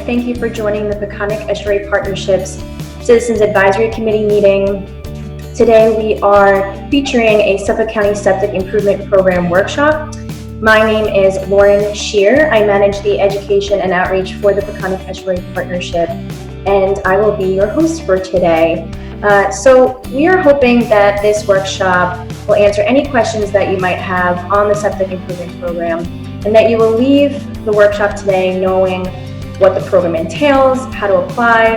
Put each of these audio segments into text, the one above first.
Thank you for joining the Peconic Estuary Partnerships Citizens Advisory Committee meeting. Today we are featuring a Suffolk County Septic Improvement Program workshop. My name is Lauren Shear. I manage the education and outreach for the Peconic Estuary Partnership, and I will be your host for today. So we are hoping that this workshop will answer any questions that you might have on the Septic Improvement Program, and that you will leave the workshop today knowing what the program entails, how to apply,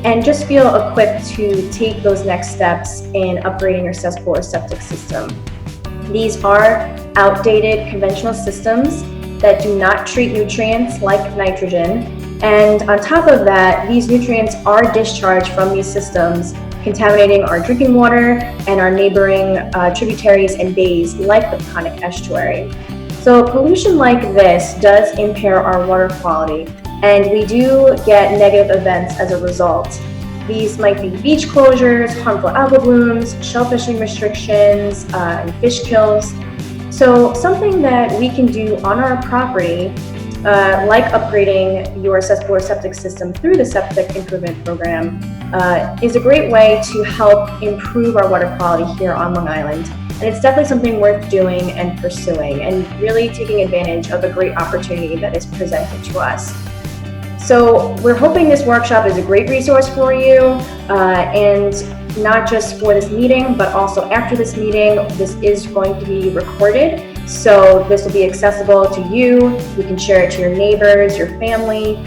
and just feel equipped to take those next steps in upgrading your cesspool or septic system. These are outdated conventional systems that do not treat nutrients like nitrogen, and on top of that, these nutrients are discharged from these systems, contaminating our drinking water and our neighboring tributaries and bays like the Peconic Estuary. So pollution like this does impair our water quality, and we do get negative events as a result. These might be beach closures, harmful algal blooms, shellfishing restrictions, and fish kills. So something that we can do on our property, like upgrading your cesspool or septic system through the Septic Improvement Program, is a great way to help improve our water quality here on Long Island. And it's definitely something worth doing and pursuing, and really taking advantage of a great opportunity that is presented to us. So we're hoping this workshop is a great resource for you, and not just for this meeting, but also after this meeting. This is going to be recorded, so this will be accessible to you. You can share it to your neighbors, your family.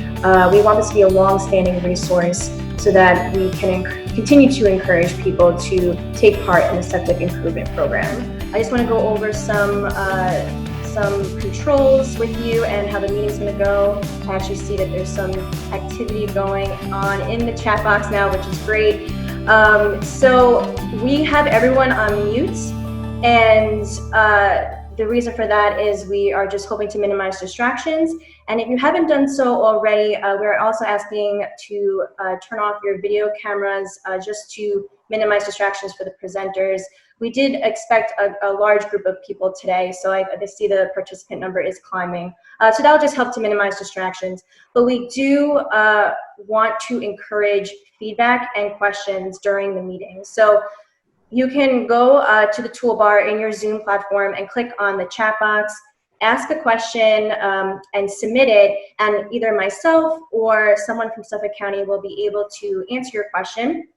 We want this to be a long-standing resource so that we can continue to encourage people to take part in the Septic Improvement Program. I just want to go over some controls with you and how the meeting's going to go. I actually see that there's some activity going on in the chat box now, which is great. So we have everyone on mute, and the reason for that is we are just hoping to minimize distractions. And if you haven't done so already, we're also asking to turn off your video cameras just to minimize distractions for the presenters. We did expect a large group of people today, so I see the participant number is climbing. So that'll just help to minimize distractions. But we do want to encourage feedback and questions during the meeting. So you can go to the toolbar in your Zoom platform and click on the chat box, ask a question, and submit it, and either myself or someone from Suffolk County will be able to answer your question.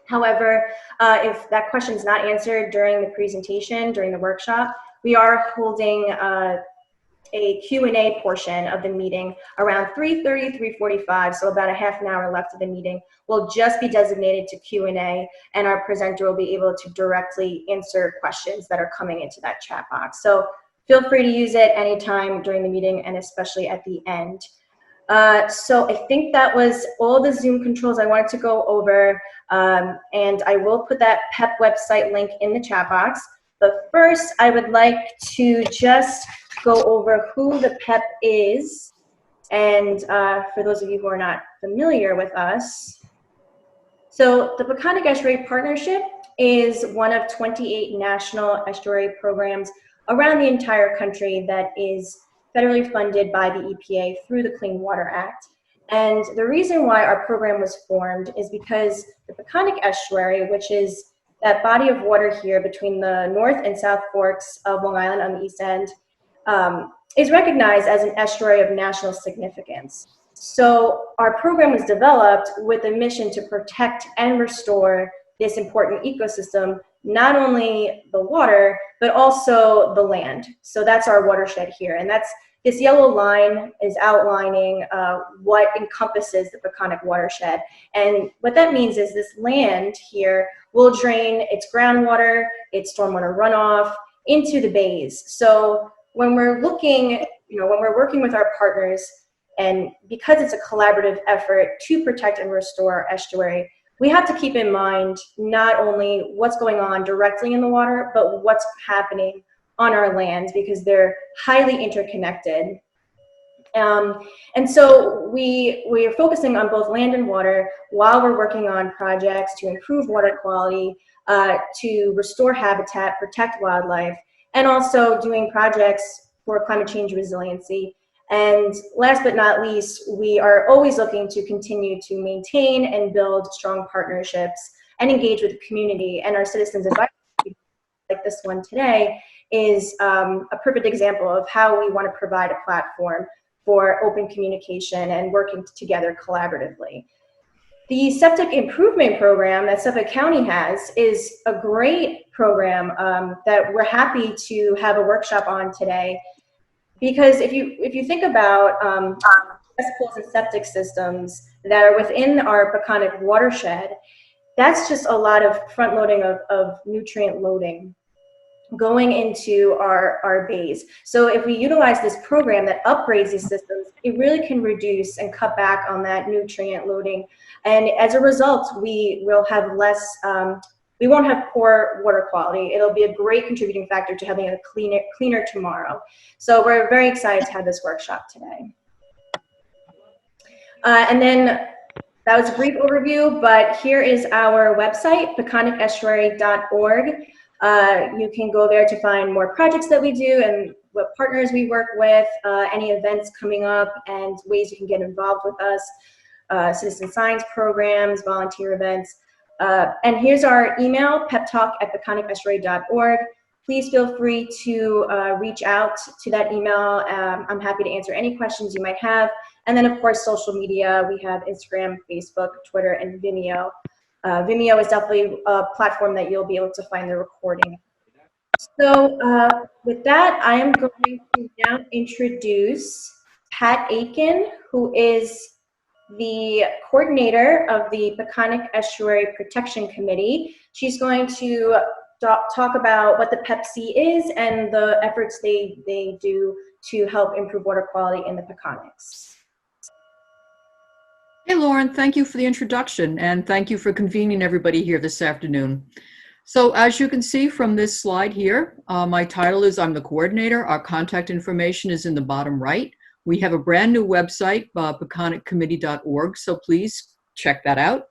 However, if that question is not answered during the presentation, during the workshop, we are holding a Q&A portion of the meeting around 3:30, 3:45, so about a half an hour left of the meeting will just be designated to Q&A, and our presenter will be able to directly answer questions that are coming into that chat box. So feel free to use it anytime during the meeting, and especially at the end. So I think that was all the Zoom controls I wanted to go over, and I will put that PEP website link in the chat box. But first, I would like to just go over who the PEP is, and for those of you who are not familiar with us. So the Peconic Estuary Partnership is one of 28 national estuary programs around the entire country that is federally funded by the EPA through the Clean Water Act. And the reason why our program was formed is because the Peconic Estuary, which is that body of water here between the North and South Forks of Long Island on the east end, is recognized as an estuary of national significance. So our program was developed with a mission to protect and restore this important ecosystem, not only the water, but also the land. So that's our watershed here. And this yellow line is outlining what encompasses the Peconic watershed. And what that means is this land here will drain its groundwater, its stormwater runoff into the bays. So when we're looking, when we're working with our partners, and because it's a collaborative effort to protect and restore our estuary, we have to keep in mind not only what's going on directly in the water, but what's happening on our lands, because they're highly interconnected. And so we are focusing on both land and water while we're working on projects to improve water quality, to restore habitat, protect wildlife, and also doing projects for climate change resiliency And last but not least, we are always looking to continue to maintain and build strong partnerships and engage with the community. And our citizens advisory, like this one today, is a perfect example of how we want to provide a platform for open communication and working together collaboratively. The septic improvement program that Suffolk County has is a great program that we're happy to have a workshop on today. Because if you think about cesspools and septic systems that are within our Peconic watershed, that's just a lot of front loading of nutrient loading going into our bays. So if we utilize this program that upgrades these systems, it really can reduce and cut back on that nutrient loading. And as a result, we will have less, we won't have poor water quality. It'll be a great contributing factor to having a cleaner tomorrow. So we're very excited to have this workshop today. And then that was a brief overview, but here is our website, peconicestuary.org. You can go there to find more projects that we do and what partners we work with, any events coming up, and ways you can get involved with us, citizen science programs, volunteer events. And here's our email, peptalk@peconicestuary.org. Please feel free to reach out to that email. I'm happy to answer any questions you might have. And then, of course, social media. We have Instagram, Facebook, Twitter, and Vimeo. Vimeo is definitely a platform that you'll be able to find the recording. So with that, I am going to now introduce Pat Aiken, who is the coordinator of the Peconic Estuary Protection Committee. She's going to talk about what the PEPC is and the efforts they do to help improve water quality in the Peconics. Hey, Lauren, thank you for the introduction, and thank you for convening everybody here this afternoon. So as you can see from this slide here, my title is I'm the coordinator. Our contact information is in the bottom right. We have a brand new website, peconiccommittee.org, so please check that out.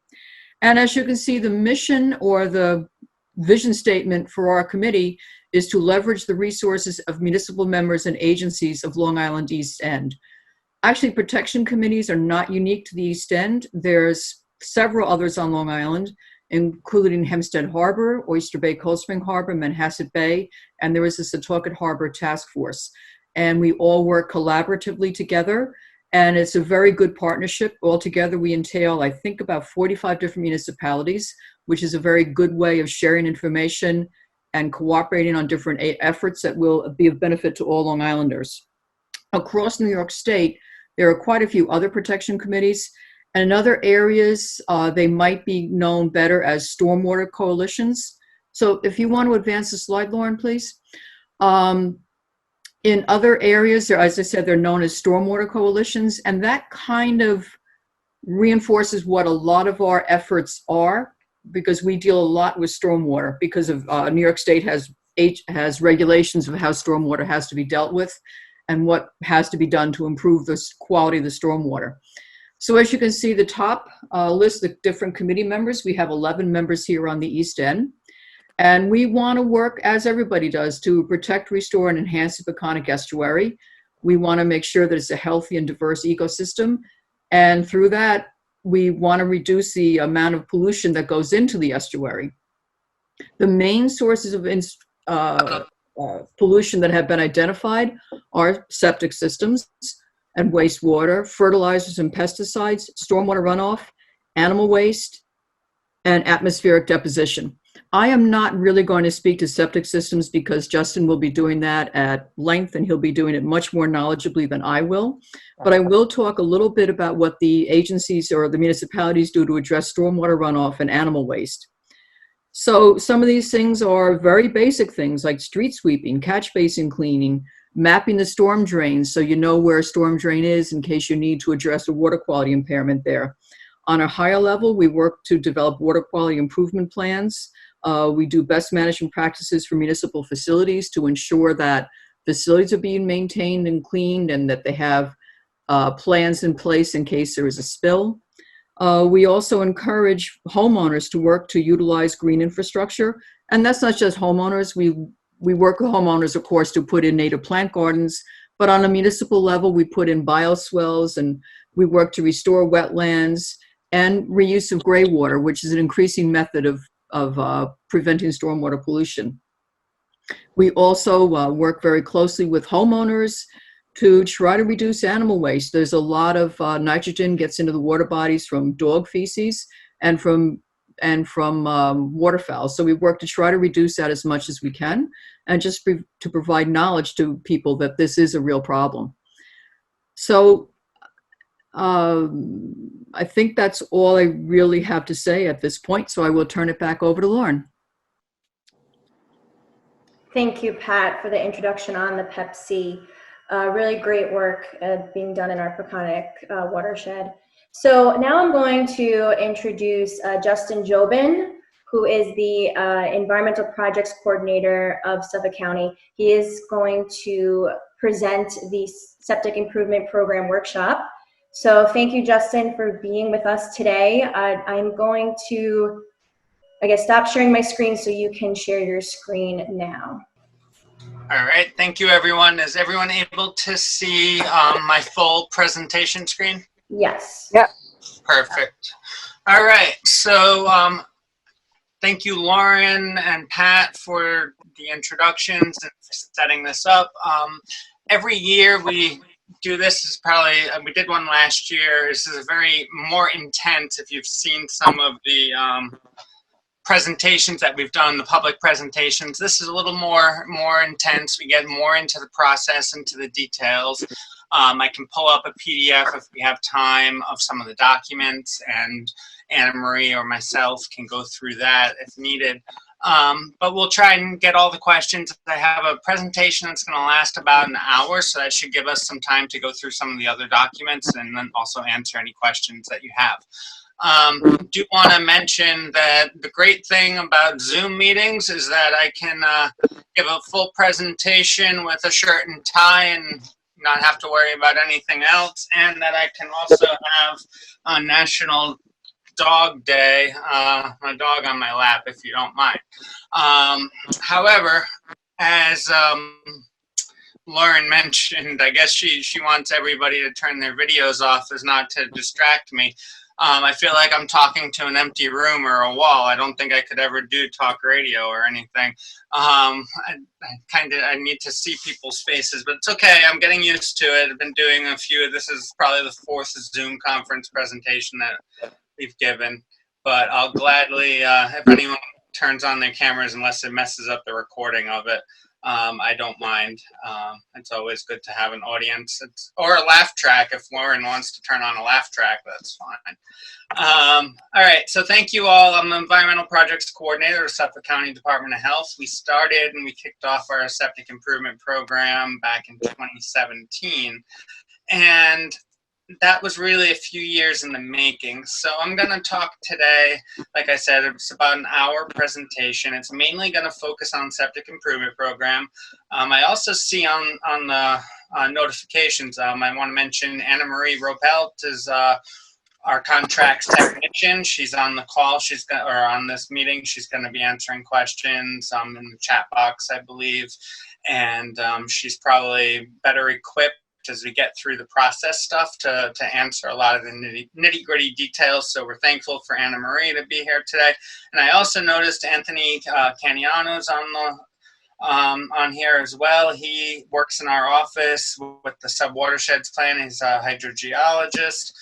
And as you can see, the mission or the vision statement for our committee is to leverage the resources of municipal members and agencies of Long Island East End. Actually, protection committees are not unique to the East End. There's several others on Long Island, including Hempstead Harbor, Oyster Bay Cold Spring Harbor, Manhasset Bay, and there is a Setauket Harbor Task Force. And we all work collaboratively together, and it's a very good partnership. Altogether, we entail, I think, about 45 different municipalities, which is a very good way of sharing information and cooperating on different efforts that will be of benefit to all Long Islanders. Across New York State, there are quite a few other protection committees, and in other areas, they might be known better as stormwater coalitions. So if you want to advance the slide, Lauren, please. In other areas, as I said, they're known as stormwater coalitions, and that kind of reinforces what a lot of our efforts are, because we deal a lot with stormwater because of New York State has regulations of how stormwater has to be dealt with and what has to be done to improve the quality of the stormwater. So as you can see, the top list the different committee members. We have 11 members here on the East End. And we want to work, as everybody does, to protect, restore, and enhance the Peconic estuary. We want to make sure that it's a healthy and diverse ecosystem. And through that, we want to reduce the amount of pollution that goes into the estuary. The main sources of pollution that have been identified are septic systems and wastewater, fertilizers and pesticides, stormwater runoff, animal waste, and atmospheric deposition. I am not really going to speak to septic systems because Justin will be doing that at length, and he'll be doing it much more knowledgeably than I will. But I will talk a little bit about what the agencies or the municipalities do to address stormwater runoff and animal waste. So some of these things are very basic things like street sweeping, catch basin cleaning, mapping the storm drains so you know where a storm drain is in case you need to address a water quality impairment there. On a higher level, we work to develop water quality improvement plans. We do best management practices for municipal facilities to ensure that facilities are being maintained and cleaned and that they have plans in place in case there is a spill. We also encourage homeowners to work to utilize green infrastructure. And that's not just homeowners. We work with homeowners, of course, to put in native plant gardens, But on a municipal level, we put in bioswales and we work to restore wetlands and reuse of gray water, which is an increasing method of preventing stormwater pollution. We also work very closely with homeowners to try to reduce animal waste. There's a lot of nitrogen gets into the water bodies from dog feces and from waterfowl. So we work to try to reduce that as much as we can, and just to provide knowledge to people that this is a real problem. So I think that's all I really have to say at this point. So I will turn it back over to Lauren. Thank you, Pat, for the introduction on the Pep-C. Really great work being done in our Peconic watershed. So now I'm going to introduce Justin Jobin, who is the Environmental Projects Coordinator of Suffolk County. He is going to present the Septic Improvement Program workshop. So thank you, Justin, for being with us today. I'm going to, stop sharing my screen so you can share your screen now. All right, thank you, everyone. Is everyone able to see my full presentation screen? Yes. Yep. Perfect. All right, so thank you, Lauren and Pat, for the introductions and for setting this up. Every year we do this, is probably, we did one last year. This is a very more intense, if you've seen some of the presentations that we've done, the public presentations. This is a little more intense. We get more into the process, into the details. I can pull up a PDF if we have time of some of the documents, and Anna Marie or myself can go through that if needed. But we'll try and get all the questions. I have a presentation that's going to last about an hour, so that should give us some time to go through some of the other documents and then also answer any questions that you have. Do want to mention that the great thing about Zoom meetings is that I can give a full presentation with a shirt and tie and not have to worry about anything else, and that I can also have on National Dog Day my dog on my lap, if you don't mind. However, as Lauren mentioned, I guess she wants everybody to turn their videos off as not to distract me. I feel like I'm talking to an empty room or a wall. I don't think I could ever do talk radio or anything. I need to see people's faces, but it's okay. I'm getting used to it. I've been doing a few. This is probably the 4th Zoom conference presentation that we've given, but I'll gladly, if anyone turns on their cameras, unless it messes up the recording of it, I don't mind. It's always good to have an audience, or a laugh track. If Lauren wants to turn on a laugh track, that's fine. All right, so thank you all. I'm the Environmental Projects Coordinator of Suffolk County Department of Health. We started and we kicked off our Septic Improvement Program back in 2017. And that was really a few years in the making. So I'm going to talk today, like I said, it's about an hour presentation. It's mainly going to focus on Septic Improvement Program. I also see on the notifications, I want to mention Anna Marie Ropelt is our contracts technician. She's on the call. On this meeting, she's going to be answering questions in the chat box, I believe. And she's probably better equipped as we get through the process stuff to answer a lot of the nitty-gritty details. So we're thankful for Anna Marie to be here today. And I also noticed Anthony Caniano's on here as well. He works in our office with the subwatersheds plan. He's a hydrogeologist.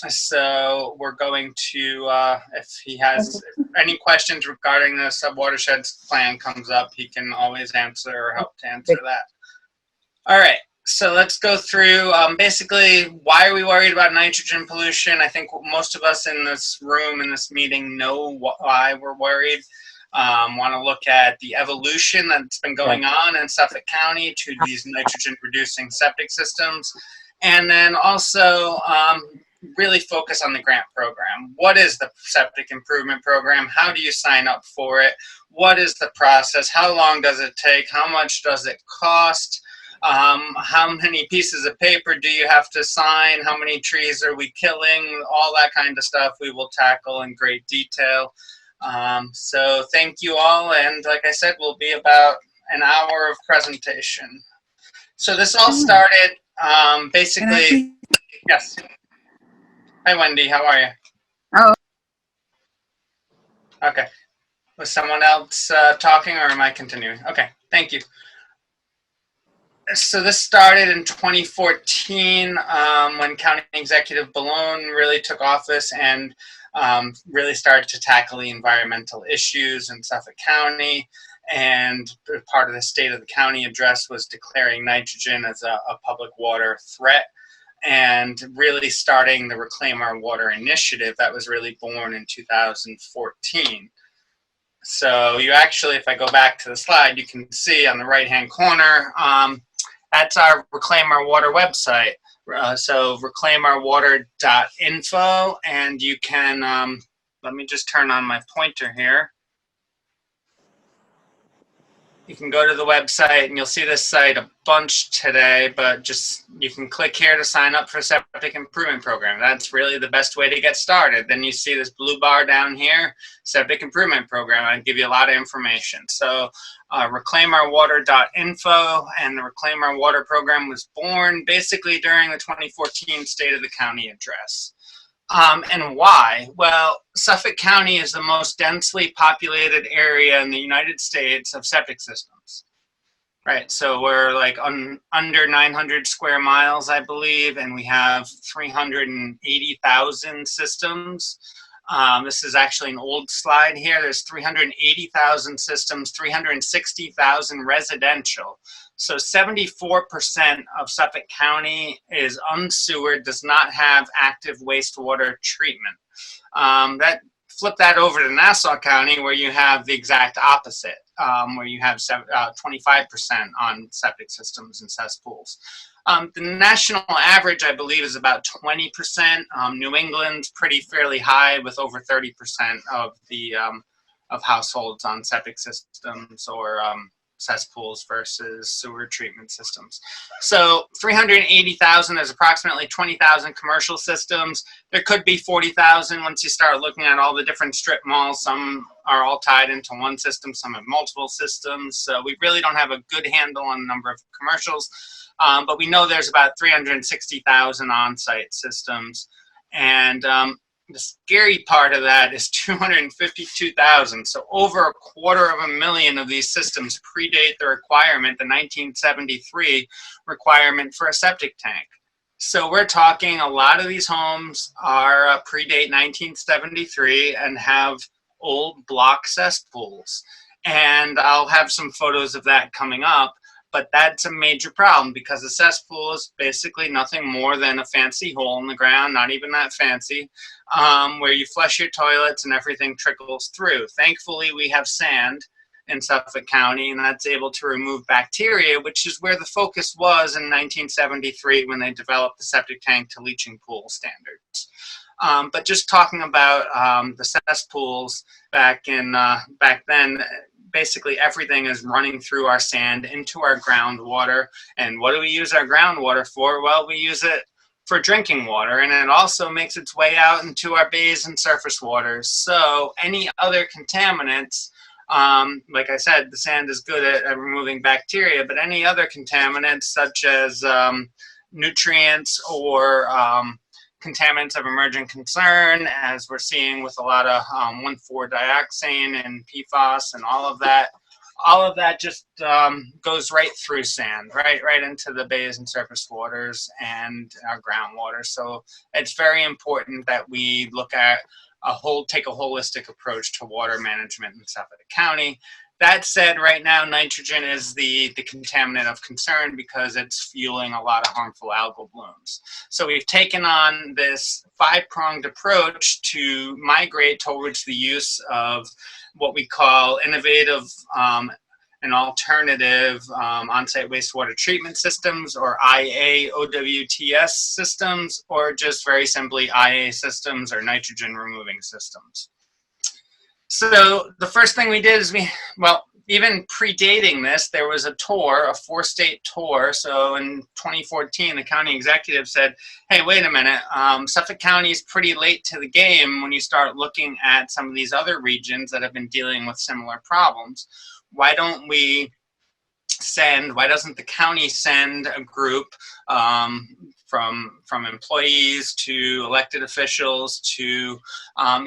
So we're going to, if he has any questions regarding the subwatersheds plan comes up, he can always answer or help to answer that. All right. So let's go through basically, why are we worried about nitrogen pollution? I think most of us in this room, in this meeting, know why we're worried. Want to look at the evolution that's been going on in Suffolk County to these nitrogen reducing septic systems. And then also really focus on the grant program. What is the Septic Improvement Program? How do you sign up for it? What is the process? How long does it take? How much does it cost? How many pieces of paper do you have to sign? How many trees are we killing? All that kind of stuff we will tackle in great detail. So thank you all. And like I said, we'll be about an hour of presentation. So this all started Can I basically, please? yes. Hi, Wendy, how are you? Oh, Okay. Was someone else talking, or am I continuing? Okay, thank you. So this started in 2014 when County Executive Balone really took office and really started to tackle the environmental issues in Suffolk County. And part of the State of the County address was declaring nitrogen as a public water threat and really starting the Reclaim Our Water initiative that was really born in 2014. So you actually, if I go back to the slide, you can see on the right-hand corner, that's our Reclaim Our Water website. So reclaimourwater.info, and you can, let me just turn on my pointer here. You can go to the website and you'll see this site a bunch today, but just you can click here to sign up for Septic Improvement Program. That's really the best way to get started. Then you see this blue bar down here, Septic Improvement Program. I give you a lot of information. So reclaimourwater.info, and the Reclaim Our Water program was born basically during the 2014 State of the County address. And why? Well, Suffolk County is the most densely populated area in the United States of septic systems. Right, so we're like under 900 square miles, I believe, and we have 380,000 systems. This is actually an old slide here. There's 380,000 systems, 360,000 residential. So 74% of Suffolk County is unsewered, does not have active wastewater treatment. Flip that over to Nassau County, where you have the exact opposite, where you have 25% on septic systems and cesspools. The national average, I believe, is about 20%. New England's pretty fairly high, with over 30% of the of households on septic systems or cesspools versus sewer treatment systems. So 380,000, there's approximately 20,000 commercial systems. There could be 40,000 once you start looking at all the different strip malls. Some are all tied into one system, some have multiple systems. So we really don't have a good handle on the number of commercials, but we know there's about 360,000 on-site systems. And the scary part of that is 252,000. So over 250,000 of these systems predate the requirement, the 1973 requirement for a septic tank. So we're talking a lot of these homes are predate 1973 and have old block cesspools. And I'll have some photos of that coming up. But that's a major problem because a cesspool is basically nothing more than a fancy hole in the ground, not even that fancy, where you flush your toilets and everything trickles through. Thankfully, we have sand in Suffolk County, and that's able to remove bacteria, which is where the focus was in 1973 when they developed the septic tank to leaching pool standards. But just talking about the cesspools back then, basically everything is running through our sand into our groundwater. And what do we use our groundwater for? Well, we use it for drinking water, and it also makes its way out into our bays and surface waters. So any other contaminants, like I said, the sand is good at removing bacteria, but any other contaminants such as nutrients or contaminants of emerging concern, as we're seeing with a lot of 1,4-dioxane and PFAS and all of that just goes right through sand, right into the bays and surface waters and our groundwater. So it's very important that we look at take a holistic approach to water management in Suffolk County. That said, right now, nitrogen is the contaminant of concern because it's fueling a lot of harmful algal blooms. So we've taken on this 5-pronged approach to migrate towards the use of what we call innovative and alternative on-site wastewater treatment systems, or IAOWTS systems, or just very simply IA systems or nitrogen removing systems. So the first thing we did is even predating this, there was a tour, a 4-state tour. So in 2014, the county executive said, hey, wait a minute, Suffolk County is pretty late to the game when you start looking at some of these other regions that have been dealing with similar problems. Why don't we why doesn't the county send a group from employees to elected officials to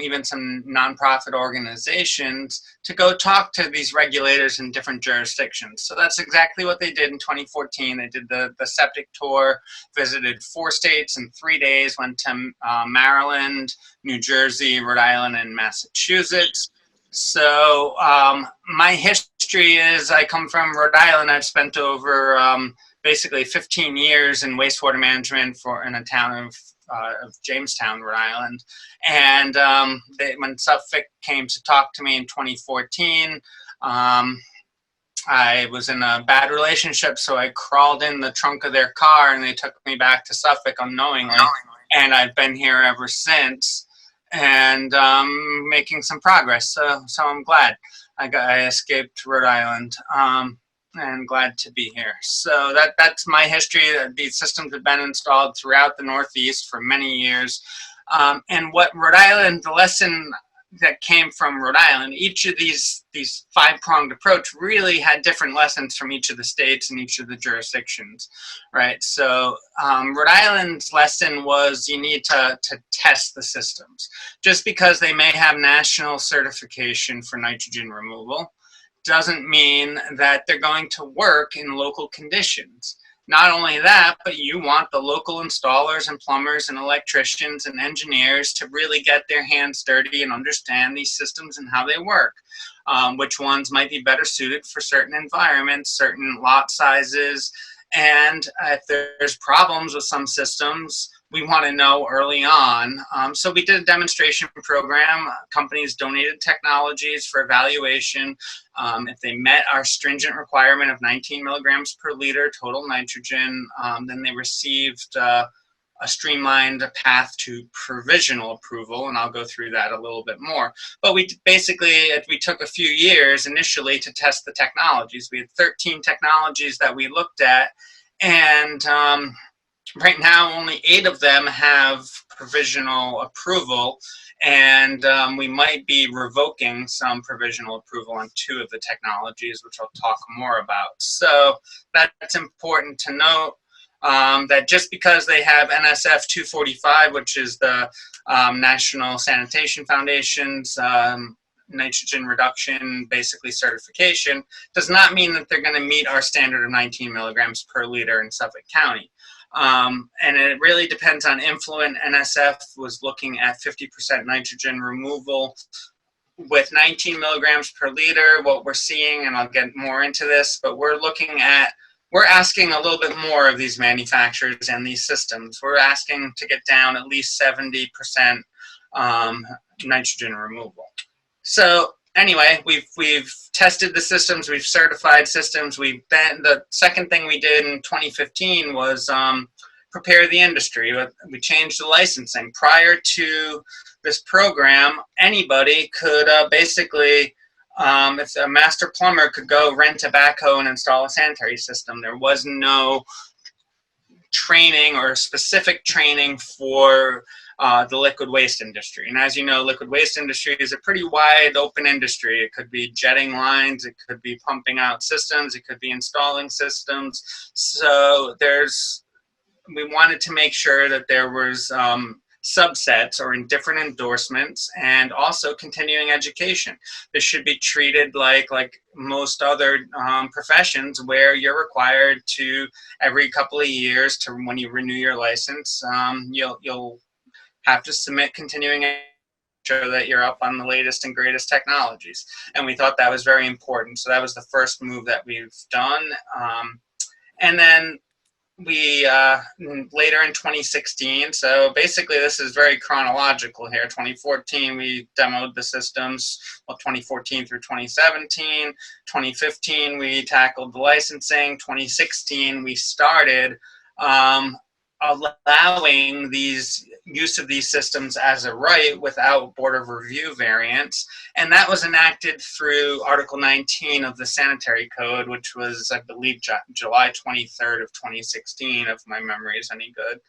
even some nonprofit organizations to go talk to these regulators in different jurisdictions? So that's exactly what they did in 2014. They did the Septic tour, visited 4 states in 3 days, went to Maryland, New Jersey, Rhode Island, and Massachusetts. So my history is I come from Rhode Island. I've spent over basically 15 years in wastewater management in a town of Jamestown, Rhode Island. And when Suffolk came to talk to me in 2014, I was in a bad relationship, so I crawled in the trunk of their car and they took me back to Suffolk unknowingly. And I've been here ever since, and making some progress. So I'm glad I escaped Rhode Island, and glad to be here. So that's my history. These systems have been installed throughout the Northeast for many years. And what Rhode Island, the lesson that came from Rhode Island, each of these 5-pronged approach really had different lessons from each of the states and each of the jurisdictions, right? So Rhode Island's lesson was you need to test the systems. Just because they may have national certification for nitrogen removal doesn't mean that they're going to work in local conditions. Not only that, but you want the local installers and plumbers and electricians and engineers to really get their hands dirty and understand these systems and how they work. Which ones might be better suited for certain environments, certain lot sizes, and if there's problems with some systems, we want to know early on. So we did a demonstration program. Companies donated technologies for evaluation. If they met our stringent requirement of 19 milligrams per liter total nitrogen, then they received a streamlined path to provisional approval, and I'll go through that a little bit more. But we took a few years initially to test the technologies. We had 13 technologies that we looked at, and right now only 8 of them have provisional approval, and we might be revoking some provisional approval on 2 of the technologies, which I'll talk more about. So that's important to note. That just because they have NSF 245, which is the National Sanitation Foundation's nitrogen reduction basically certification, does not mean that they're going to meet our standard of 19 milligrams per liter in Suffolk County. And it really depends on influent. NSF was looking at 50% nitrogen removal with 19 milligrams per liter. What we're seeing, and I'll get more into this, but we're asking a little bit more of these manufacturers and these systems. We're asking to get down at least 70% nitrogen removal. So anyway, we've tested the systems, we've certified systems. The second thing we did in 2015 was prepare the industry. We changed the licensing. Prior to this program, anybody could basically, if a master plumber could go rent a backhoe and install a sanitary system. There was no training or specific training for the liquid waste industry. And as you know, liquid waste industry is a pretty wide open industry. It could be jetting lines, it could be pumping out systems, it could be installing systems. So we wanted to make sure that there was subsets or in different endorsements, and also continuing education. This should be treated like most other professions, where you're required to, every couple of years, to when you renew your license, you'll have to submit continuing sure that you're up on the latest and greatest technologies. And we thought that was very important. So that was the first move that we've done. And then we later in 2016, so basically this is very chronological here. 2014 we demoed the systems, 2014 through 2017. 2015 we tackled the licensing. 2016 we started allowing use of these systems as a right without Board of Review variance. And that was enacted through Article 19 of the Sanitary Code, which was, I believe, July 23rd of 2016, if my memory is any good.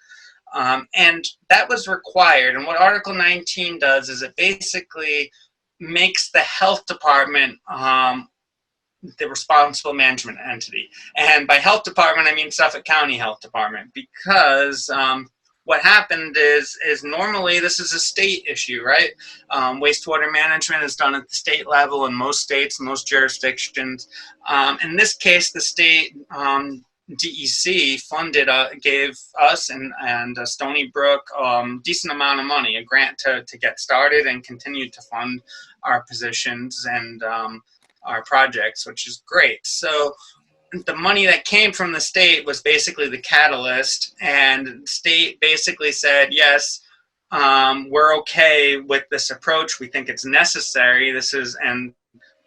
And that was required. And what Article 19 does is it basically makes the health department the responsible management entity. And by health department, I mean Suffolk County Health Department, because what happened is normally this is a state issue, right? Wastewater management is done at the state level in most states, most jurisdictions. In this case, the state DEC funded, gave us and Stony Brook decent amount of money, a grant to get started and continue to fund our positions and our projects, which is great. So the money that came from the state was basically the catalyst, and the state basically said, yes, we're okay with this approach. We think it's necessary. And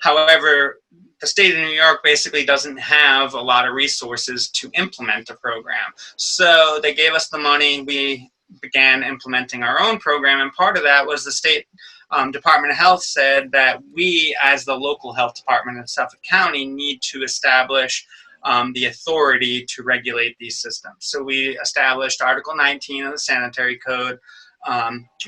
however, the state of New York basically doesn't have a lot of resources to implement a program. So they gave us the money. We began implementing our own program, and part of that was the state Department of Health said that we, as the local health department in Suffolk County, need to establish the authority to regulate these systems. So we established Article 19 of the Sanitary Code,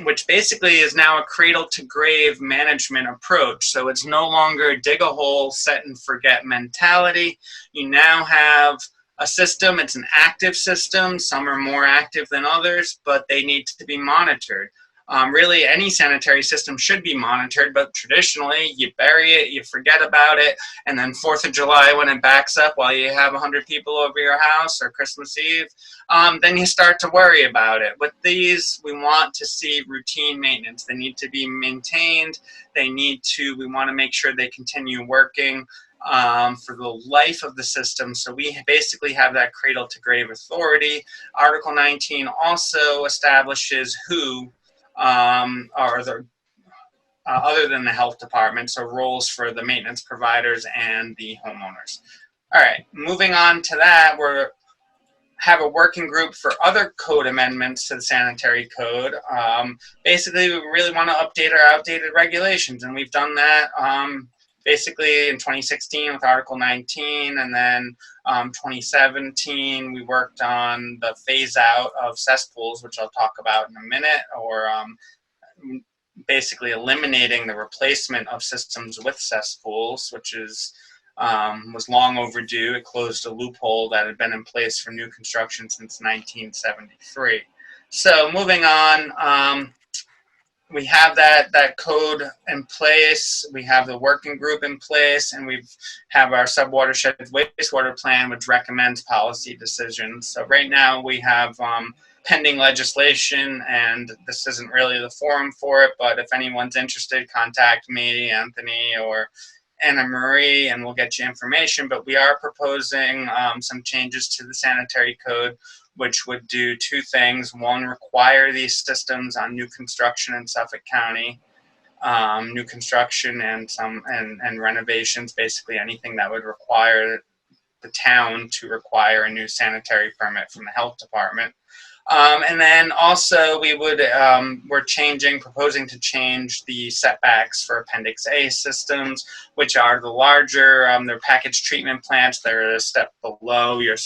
which basically is now a cradle-to-grave management approach. So it's no longer a dig a hole, set and forget mentality. You now have a system. It's an active system. Some are more active than others, but they need to be monitored. Really, any sanitary system should be monitored, but traditionally, you bury it, you forget about it, and then 4th of July, when it backs up while you have 100 people over your house, or Christmas Eve, then you start to worry about it. With these, we want to see routine maintenance. They need to be maintained. We want to make sure they continue working for the life of the system. So we basically have that cradle to grave authority. Article 19 also establishes who are the other than the health department, so roles for the maintenance providers and the homeowners. All right, moving on to that, we have a working group for other code amendments to the sanitary code. Basically, we really want to update our outdated regulations, and we've done that basically in 2016 with Article 19, and then 2017 we worked on the phase out of cesspools, which I'll talk about in a minute, or basically eliminating the replacement of systems with cesspools, which was long overdue. It closed a loophole that had been in place for new construction since 1973. So moving on, we have that code in place, we have the working group in place, and we have our subwatershed wastewater plan, which recommends policy decisions. So right now we have pending legislation, and this isn't really the forum for it, but if anyone's interested, contact me, Anthony, or Anna Marie, and we'll get you information. But we are proposing some changes to the sanitary code, which would do two things. One, require these systems on new construction in Suffolk County, new construction and renovations, basically anything that would require the town to require a new sanitary permit from the health department. And then also we're proposing to change the setbacks for Appendix A systems, which are the larger, they're package treatment plants. They're a step below your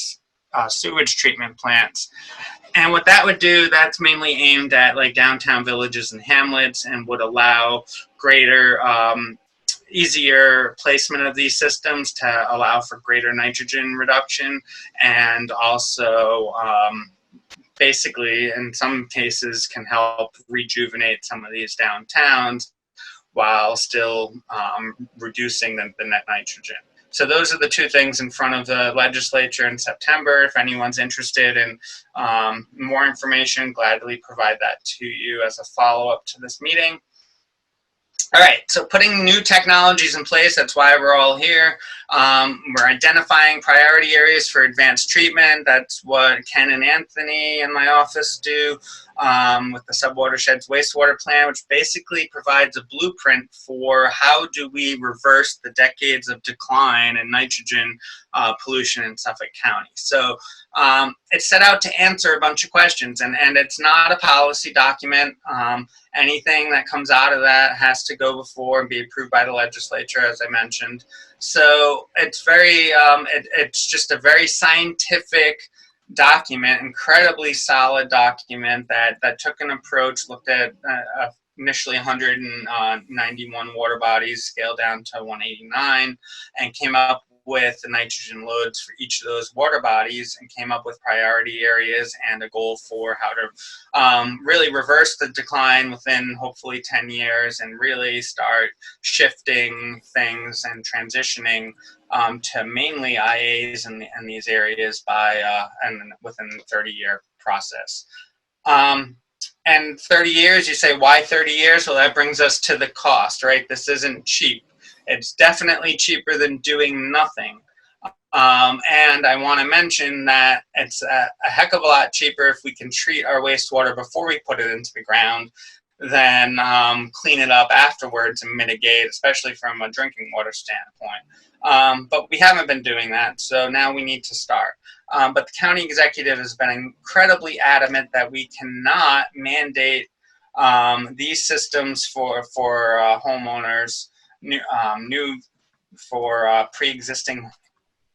sewage treatment plants. And what that would do, that's mainly aimed at like downtown villages and hamlets, and would allow greater, easier placement of these systems to allow for greater nitrogen reduction, and also basically in some cases can help rejuvenate some of these downtowns while still reducing the net nitrogen. So those are the two things in front of the legislature in September. If anyone's interested in more information, gladly provide that to you as a follow-up to this meeting. All right, so putting new technologies in place, that's why we're all here. We're identifying priority areas for advanced treatment. That's what Ken and Anthony in my office do with the Subwatersheds Wastewater Plan, which basically provides a blueprint for how do we reverse the decades of decline in nitrogen pollution in Suffolk County. So it's set out to answer a bunch of questions, and it's not a policy document. Anything that comes out of that has to go before and be approved by the legislature, as I mentioned. So it's it's just a very scientific document, incredibly solid document that took an approach, looked at initially 191 water bodies, scaled down to 189, and came up with the nitrogen loads for each of those water bodies, and came up with priority areas and a goal for how to really reverse the decline within hopefully 10 years and really start shifting things and transitioning to mainly IAs in these areas by and within the 30-year process. And 30 years, you say, why 30 years? Well, that brings us to the cost, right? This isn't cheap. It's definitely cheaper than doing nothing. And I want to mention that it's a heck of a lot cheaper if we can treat our wastewater before we put it into the ground than clean it up afterwards and mitigate, especially from a drinking water standpoint. But we haven't been doing that, so now we need to start. But the county executive has been incredibly adamant that we cannot mandate these systems for homeowners, new for pre-existing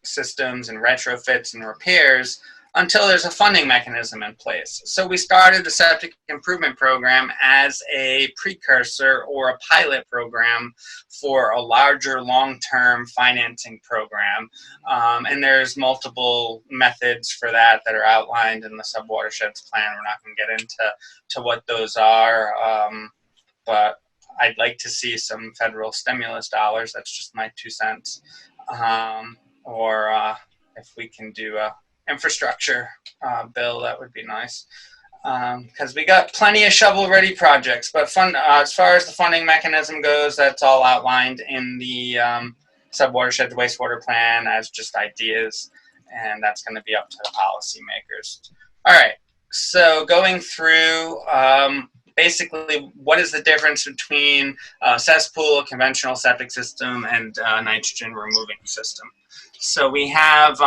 systems and retrofits and repairs until there's a funding mechanism in place. So we started the Septic Improvement Program as a precursor or a pilot program for a larger long-term financing program. And there's multiple methods for that are outlined in the Subwatersheds Plan. We're not going to get into what those are, but I'd like to see some federal stimulus dollars. That's just my 2 cents. Or if we can do a infrastructure bill, that would be nice, because we got plenty of shovel-ready projects. But as far as the funding mechanism goes, that's all outlined in the Subwatershed Wastewater Plan as just ideas, and that's going to be up to the policymakers. All right, so going through basically what is the difference between a cesspool, a conventional septic system, and a nitrogen removing system. So we have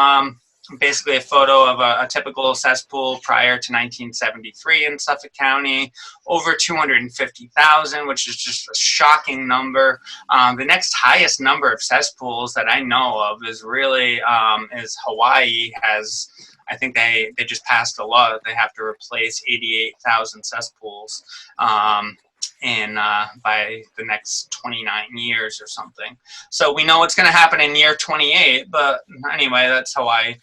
basically a photo of a typical cesspool prior to 1973 in Suffolk County, over 250,000, which is just a shocking number. The next highest number of cesspools that I know of is really is Hawaii has, I think they just passed a law that they have to replace 88,000 cesspools by the next 29 years or something. So we know what's going to happen in year 28, but anyway, that's Hawaii.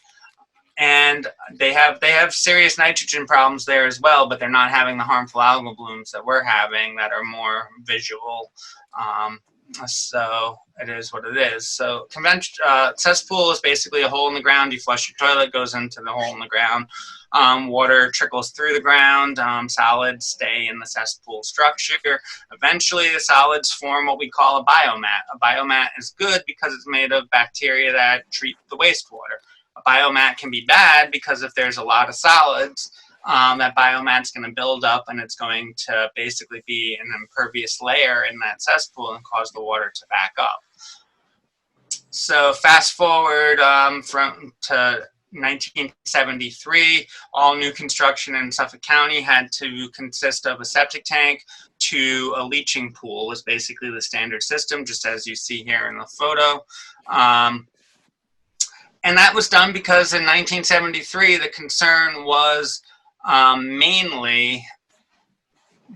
And they have serious nitrogen problems there as well, but they're not having the harmful algal blooms that we're having that are more visual. So it is what it is. So cesspool is basically a hole in the ground. You flush your toilet, goes into the hole in the ground. Water trickles through the ground. Solids stay in the cesspool structure. Eventually, the solids form what we call a biomat. A biomat is good because it's made of bacteria that treat the wastewater. A biomat can be bad because if there's a lot of solids, that biomat's going to build up and it's going to basically be an impervious layer in that cesspool and cause the water to back up. So fast forward to 1973, all new construction in Suffolk County had to consist of a septic tank to a leaching pool was basically the standard system, just as you see here in the photo. And that was done because in 1973, the concern was mainly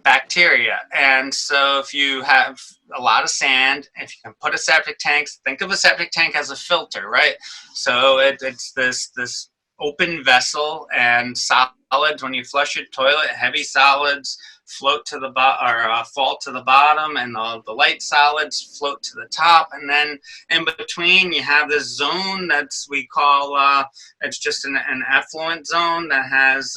bacteria. And so if you have a lot of sand, if you can put a septic tank, think of a septic tank as a filter, right? So it's this open vessel, and solids, when you flush your toilet, heavy solids float to the fall to the bottom, and the light solids float to the top. And then in between, you have this zone that's we call it's just an effluent zone that has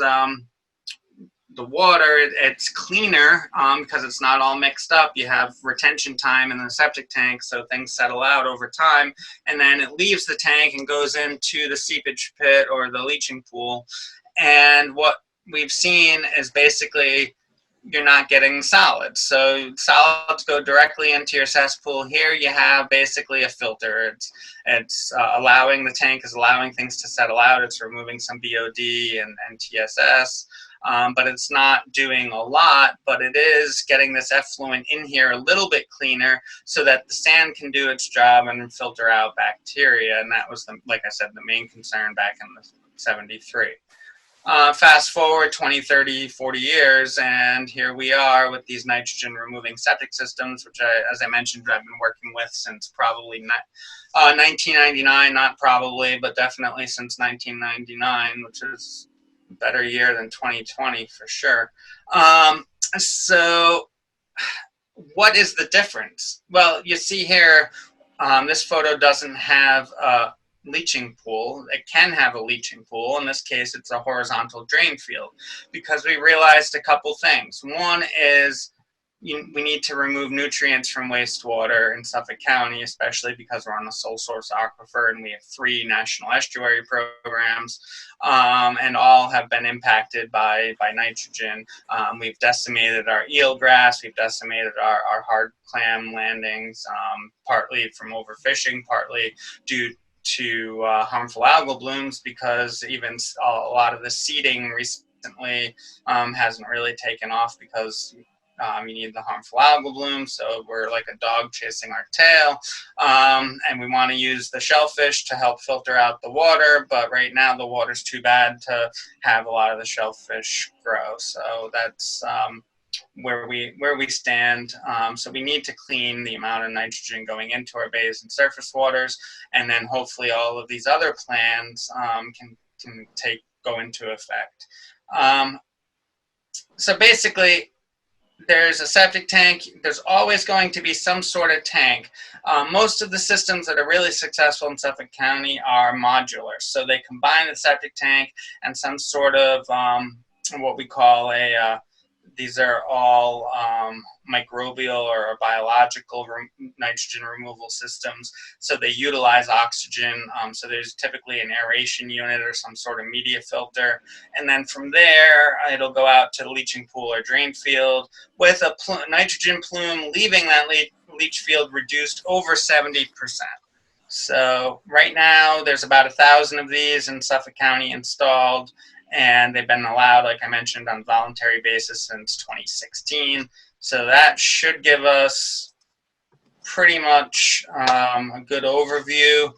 the water. It's cleaner because it's not all mixed up. You have retention time in the septic tank, so things settle out over time, and then it leaves the tank and goes into the seepage pit or the leaching pool. And what we've seen is basically you're not getting solids. So solids go directly into your cesspool. Here you have basically a filter. It's allowing, the tank is allowing things to settle out. It's removing some BOD and TSS, but it's not doing a lot, but it is getting this effluent in here a little bit cleaner so that the sand can do its job and filter out bacteria. And that was, like I said, the main concern back in the 73. Fast forward 20, 30, 40 years, and here we are with these nitrogen removing septic systems, which as I mentioned, I've been working with since probably 1999, not probably, but definitely since 1999, which is a better year than 2020 for sure. So what is the difference? Well, you see here, this photo doesn't have a leaching pool. It can have a leaching pool. In this case, it's a horizontal drain field, because we realized a couple things. One is we need to remove nutrients from wastewater in Suffolk County, especially because we're on the sole source aquifer and we have 3 national estuary programs, and all have been impacted by nitrogen. We've decimated our eelgrass, we've decimated our hard clam landings, partly from overfishing, partly due to harmful algal blooms, because even a lot of the seeding recently hasn't really taken off because you need the harmful algal bloom, so we're like a dog chasing our tail. And we want to use the shellfish to help filter out the water, but right now the water's too bad to have a lot of the shellfish grow. So that's where we stand. So we need to clean the amount of nitrogen going into our bays and surface waters, and then hopefully all of these other plans can go into effect. So basically, there's a septic tank. There's always going to be some sort of tank. Most of the systems that are really successful in Suffolk County are modular. So they combine the septic tank and some sort of what we call these are all microbial or biological nitrogen removal systems. So they utilize oxygen. So there's typically an aeration unit or some sort of media filter. And then from there, it'll go out to the leaching pool or drain field with a nitrogen plume leaving that leach field reduced over 70%. So right now, there's about 1,000 of these in Suffolk County installed, and they've been allowed, like I mentioned, on a voluntary basis since 2016. So that should give us pretty much a good overview.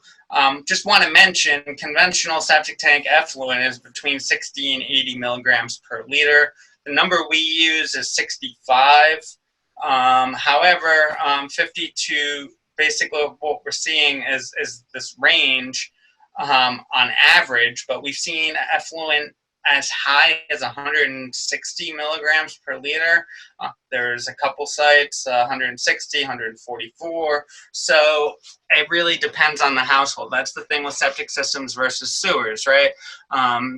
Just want to mention, conventional septic tank effluent is between 60 and 80 milligrams per liter. The number we use is 65. However, 50 to basically what we're seeing is this range on average, but we've seen effluent as high as 160 milligrams per liter. There's a couple sites, 160, 144. So it really depends on the household. That's the thing with septic systems versus sewers, right?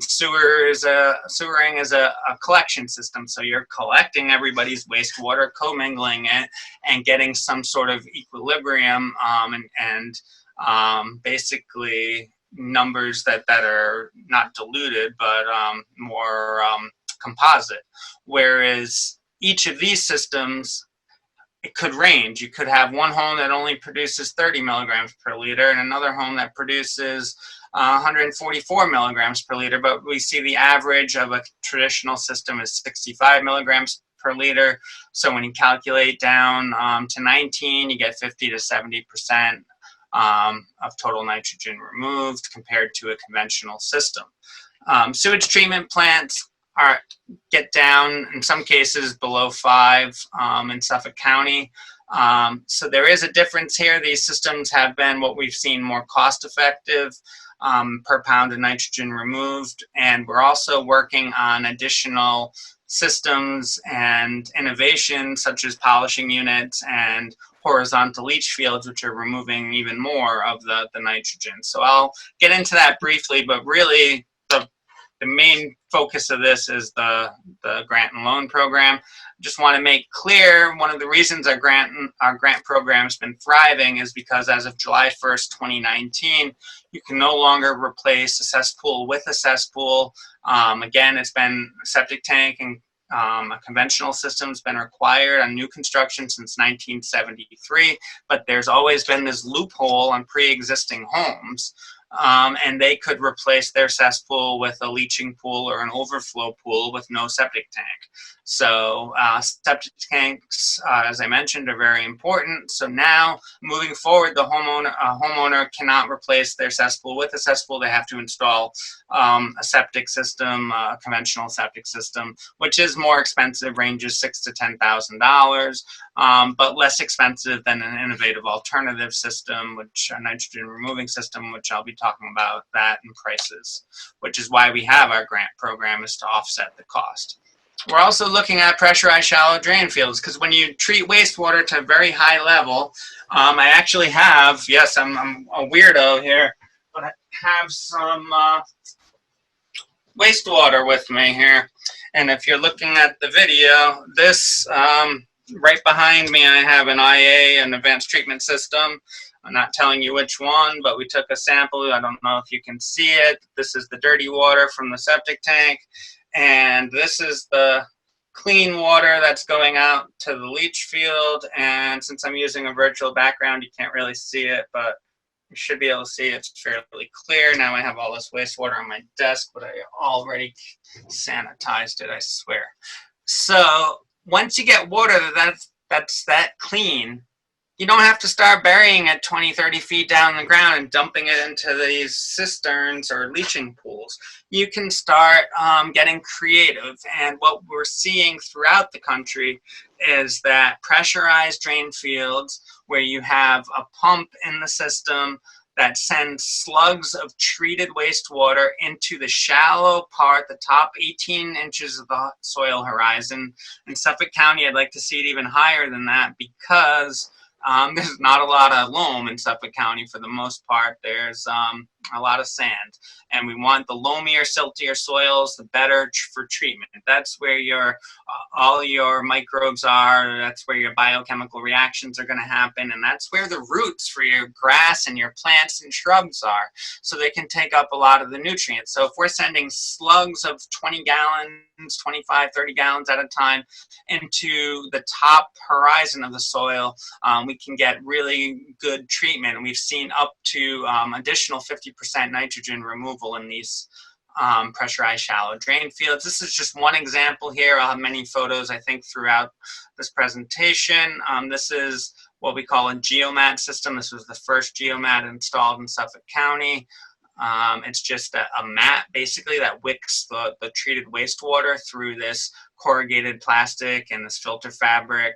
Sewering is a collection system. So you're collecting everybody's wastewater, commingling it, and getting some sort of equilibrium, and basically numbers that are not diluted but more composite. Whereas each of these systems, it could range. You could have one home that only produces 30 milligrams per liter and another home that produces 144 milligrams per liter, but we see the average of a traditional system is 65 milligrams per liter. So when you calculate down to 19, you get 50 to 70% of total nitrogen removed compared to a conventional system. Sewage treatment plants get down in some cases below 5 in Suffolk County. So there is a difference here. These systems have been what we've seen more cost effective per pound of nitrogen removed, and we're also working on additional systems and innovations such as polishing units and horizontal leach fields, which are removing even more of the nitrogen. So I'll get into that briefly, but really the main focus of this is the grant and loan program. Just want to make clear, one of the reasons our grant program has been thriving is because as of July 1st, 2019, you can no longer replace a cesspool with a cesspool. Again, it's been a septic tank and a conventional system has been required on new construction since 1973, but there's always been this loophole on pre-existing homes, and they could replace their cesspool with a leaching pool or an overflow pool with no septic tank. So septic tanks, as I mentioned, are very important. So now, moving forward, the homeowner cannot replace their cesspool with a cesspool. They have to install a septic system, a conventional septic system, which is more expensive, ranges $6,000 to $10,000, but less expensive than an innovative alternative system, which a nitrogen removing system, which I'll be talking about that in prices, which is why we have our grant program, is to offset the cost. We're also looking at pressurized shallow drain fields, because when you treat wastewater to a very high level, I actually have, yes, I'm a weirdo here, but I have some wastewater with me here. And if you're looking at the video, this, right behind me, I have an IA, an advanced treatment system. I'm not telling you which one, but we took a sample. I don't know if you can see it. This is the dirty water from the septic tank. And this is the clean water that's going out to the leach field. And since I'm using a virtual background, you can't really see it, but you should be able to see it's fairly clear. Now I have all this wastewater on my desk, but I already sanitized it, I swear. So once you get water that's that clean, you don't have to start burying it 20, 30 feet down the ground and dumping it into these cisterns or leaching pools. You can start getting creative. And what we're seeing throughout the country is that pressurized drain fields where you have a pump in the system that sends slugs of treated wastewater into the shallow part, the top 18 inches of the soil horizon. In Suffolk County, I'd like to see it even higher than that, because there's not a lot of loam in Suffolk County for the most part. There's a lot of sand. And we want the loamier, siltier soils, the better for treatment. That's where your all your microbes are. That's where your biochemical reactions are going to happen. And that's where the roots for your grass and your plants and shrubs are. So they can take up a lot of the nutrients. So if we're sending slugs of 20 gallons, 25, 30 gallons at a time into the top horizon of the soil, we can get really good treatment. And we've seen up to additional 50% nitrogen removal in these pressurized shallow drain fields. This is just one example here. I'll have many photos, I think, throughout this presentation. This is what we call a geomat system. This was the first geomat installed in Suffolk County. It's just a mat, basically, that wicks the treated wastewater through this corrugated plastic and this filter fabric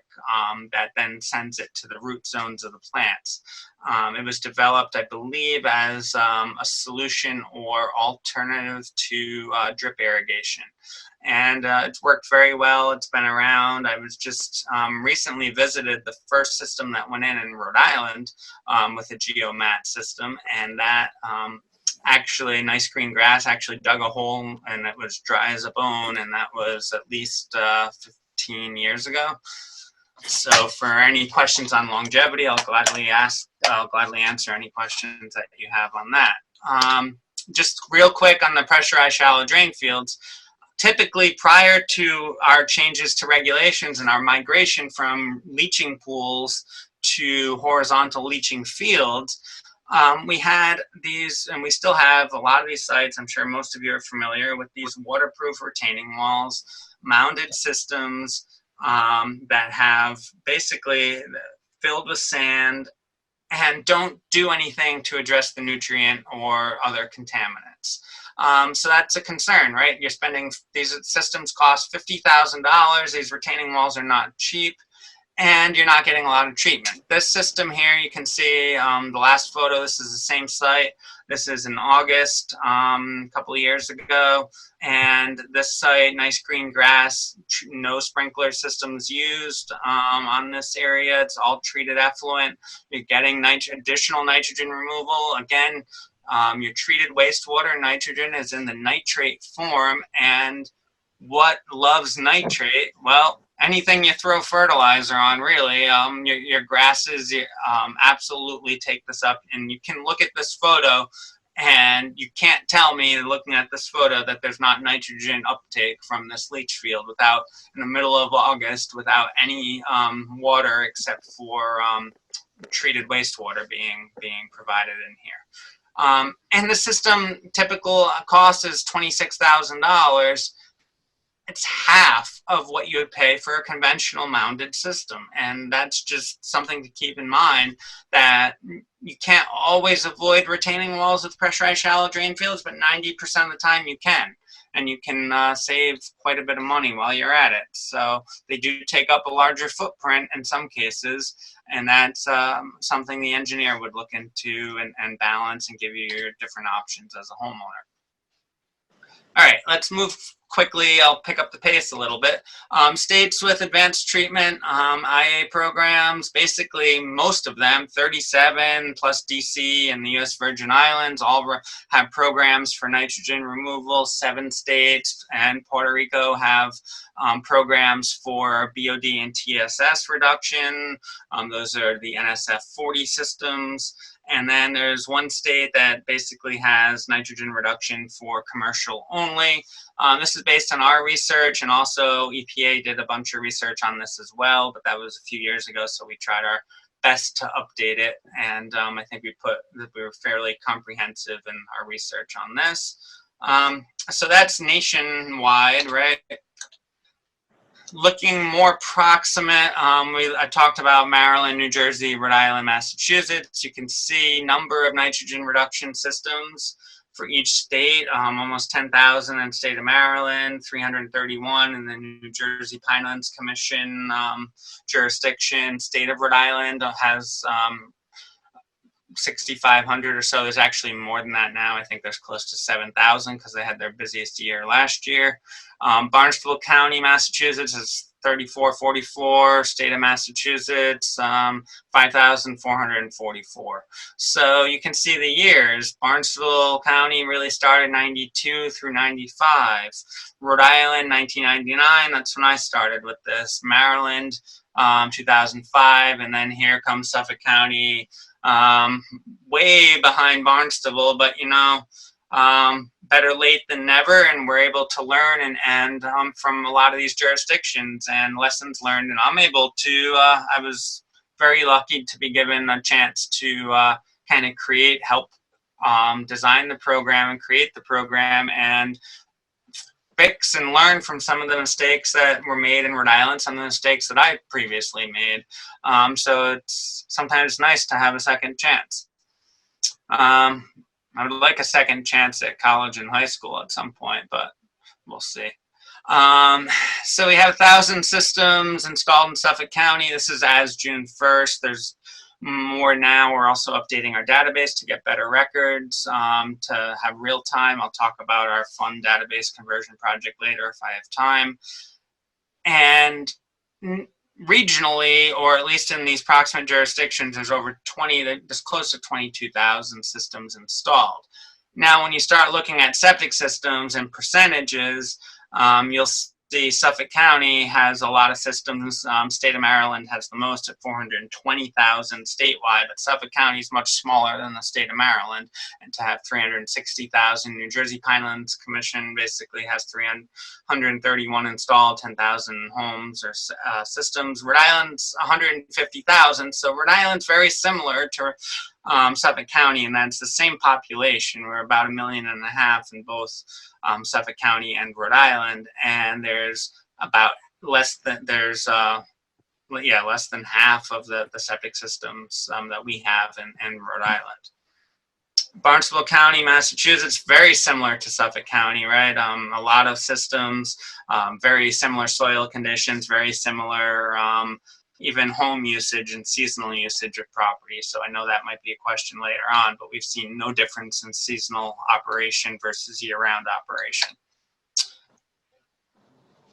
that then sends it to the root zones of the plants. It was developed, I believe, as a solution or alternative to drip irrigation. And it's worked very well. It's been around. I was just recently visited the first system that went in Rhode Island with a geomat system, and that actually, nice green grass actually dug a hole, and it was dry as a bone, and that was at least 15 years ago. So for any questions on longevity, I'll gladly answer any questions that you have on that. Just real quick on the pressurized shallow drain fields, typically prior to our changes to regulations and our migration from leaching pools to horizontal leaching fields, we had these, and we still have a lot of these sites. I'm sure most of you are familiar with these waterproof retaining walls, mounded systems that have basically filled with sand and don't do anything to address the nutrient or other contaminants. So that's a concern, right? You're spending, these systems cost $50,000. These retaining walls are not cheap, and you're not getting a lot of treatment. This system here, you can see the last photo. This is the same site. This is in August, a couple of years ago. And this site, nice green grass, no sprinkler systems used on this area. It's all treated effluent. You're getting additional nitrogen removal. Again, your treated wastewater nitrogen is in the nitrate form. And what loves nitrate? Well, anything you throw fertilizer on, really, your grasses absolutely take this up. And you can look at this photo, and you can't tell me, looking at this photo, that there's not nitrogen uptake from this leach field without, in the middle of August, without any water except for treated wastewater being provided in here. And the system typical cost is $26,000. it's half of what you would pay for a conventional mounded system. And that's just something to keep in mind, that you can't always avoid retaining walls with pressurized shallow drain fields, but 90% of the time you can. And you can save quite a bit of money while you're at it. So they do take up a larger footprint in some cases, and that's something the engineer would look into and balance and give you your different options as a homeowner. All right, let's move quickly. I'll pick up the pace a little bit. States with advanced treatment, IA programs, basically most of them, 37 plus DC and the US Virgin Islands, all have programs for nitrogen removal. 7 states and Puerto Rico have programs for BOD and TSS reduction. Those are the NSF 40 systems. And then there's 1 state that basically has nitrogen reduction for commercial only. This is based on our research, and also EPA did a bunch of research on this as well, but that was a few years ago, so we tried our best to update it. And I think we were fairly comprehensive in our research on this. So that's nationwide, right? Looking more proximate, I talked about Maryland, New Jersey, Rhode Island, Massachusetts. You can see number of nitrogen reduction systems for each state, almost 10,000 in the state of Maryland, 331 in the New Jersey Pinelands Commission jurisdiction. State of Rhode Island has 6,500 or so. There's actually more than that now. I think there's close to 7,000 because they had their busiest year last year. Barnstable County, Massachusetts is 3,444. State of Massachusetts, 5,444. So you can see the years. Barnstable County really started 92 through 95. Rhode Island, 1999. That's when I started with this. Maryland, 2005. And then here comes Suffolk County, way behind Barnstable, but you know, better late than never, and we're able to learn and from a lot of these jurisdictions and lessons learned. And I'm able to, I was very lucky to be given a chance to kind of help design the program and create the program and fix and learn from some of the mistakes that were made in Rhode Island, some of the mistakes that I previously made. So it's sometimes nice to have a second chance. I would like a second chance at college and high school at some point, but we'll see. So we have 1,000 systems installed in Suffolk County. This is as June 1st. There's more now. We're also updating our database to get better records, to have real time. I'll talk about our fun database conversion project later if I have time. And regionally, or at least in these proximate jurisdictions, there's over there's close to 22,000 systems installed. Now, when you start looking at septic systems and percentages, you'll see Suffolk County has a lot of systems. State of Maryland has the most at 420,000 statewide, but Suffolk County is much smaller than the state of Maryland. And to have 360,000, New Jersey Pinelands Commission basically has 331 installed, 10,000 homes or systems. Rhode Island's 150,000, so Rhode Island's very similar to Suffolk County, and that's the same population. We're about 1.5 million in both Suffolk County and Rhode Island, and there's about less than half of the septic systems that we have in Rhode Island. Barnstable County, Massachusetts, very similar to Suffolk County, right? A lot of systems, very similar soil conditions, very similar even home usage and seasonal usage of property. So I know that might be a question later on, but we've seen no difference in seasonal operation versus year-round operation.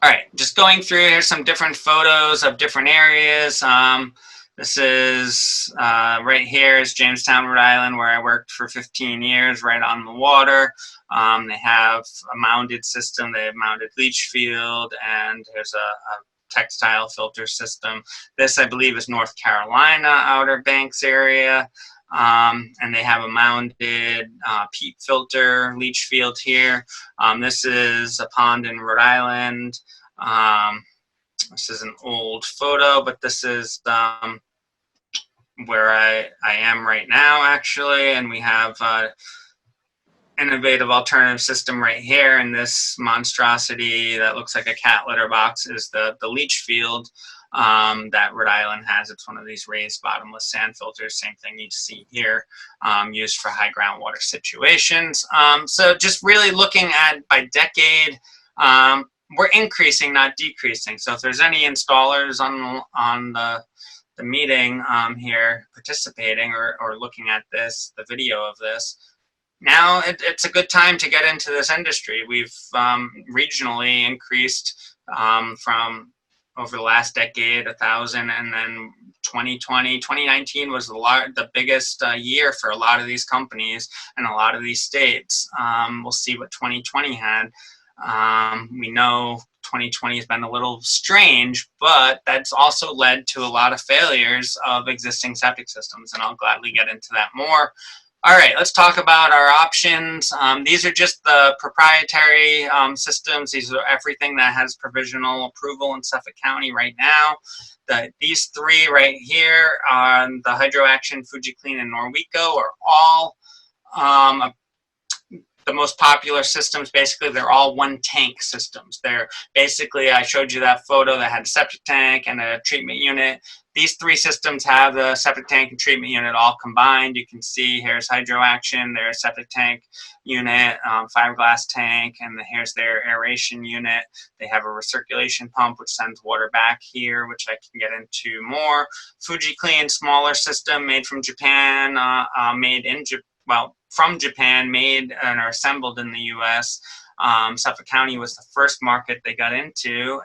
All right, just going through, here's some different photos of different areas. This is right here is Jamestown, Rhode Island, where I worked for 15 years, right on the water. They have a mounded system, they have mounded leach field, and there's a textile filter system. This, I believe, is North Carolina, Outer Banks area. And they have a mounded peat filter leach field here. This is a pond in Rhode Island. This is an old photo, but this is where I am right now, actually. And we have innovative alternative system right here, and this monstrosity that looks like a cat litter box is the leach field that Rhode Island has. It's one of these raised bottomless sand filters, same thing you see here, used for high groundwater situations. So just really looking at by decade, we're increasing, not decreasing. So if there's any installers on the meeting here participating or looking at this, the video of this, now it's a good time to get into this industry. We've regionally increased from over the last decade 1,000, and then 2019 was the biggest year for a lot of these companies and a lot of these states. We'll see what 2020 had. We know 2020 has been a little strange, but that's also led to a lot of failures of existing septic systems, and I'll gladly get into that more. All right, let's talk about our options. These are just the proprietary systems. These are everything that has provisional approval in Suffolk County right now. These three right here, the HydroAction, FujiClean, and Norweco, are all the most popular systems. Basically, they're all one tank systems. They're basically, I showed you that photo that had a septic tank and a treatment unit. These three systems have the septic tank and treatment unit all combined. You can see here's HydroAction, there's septic tank unit, fiberglass tank, and here's their aeration unit. They have a recirculation pump which sends water back here, which I can get into more. FujiClean, smaller system made from Japan, from Japan, made and are assembled in the U.S. Suffolk County was the first market they got into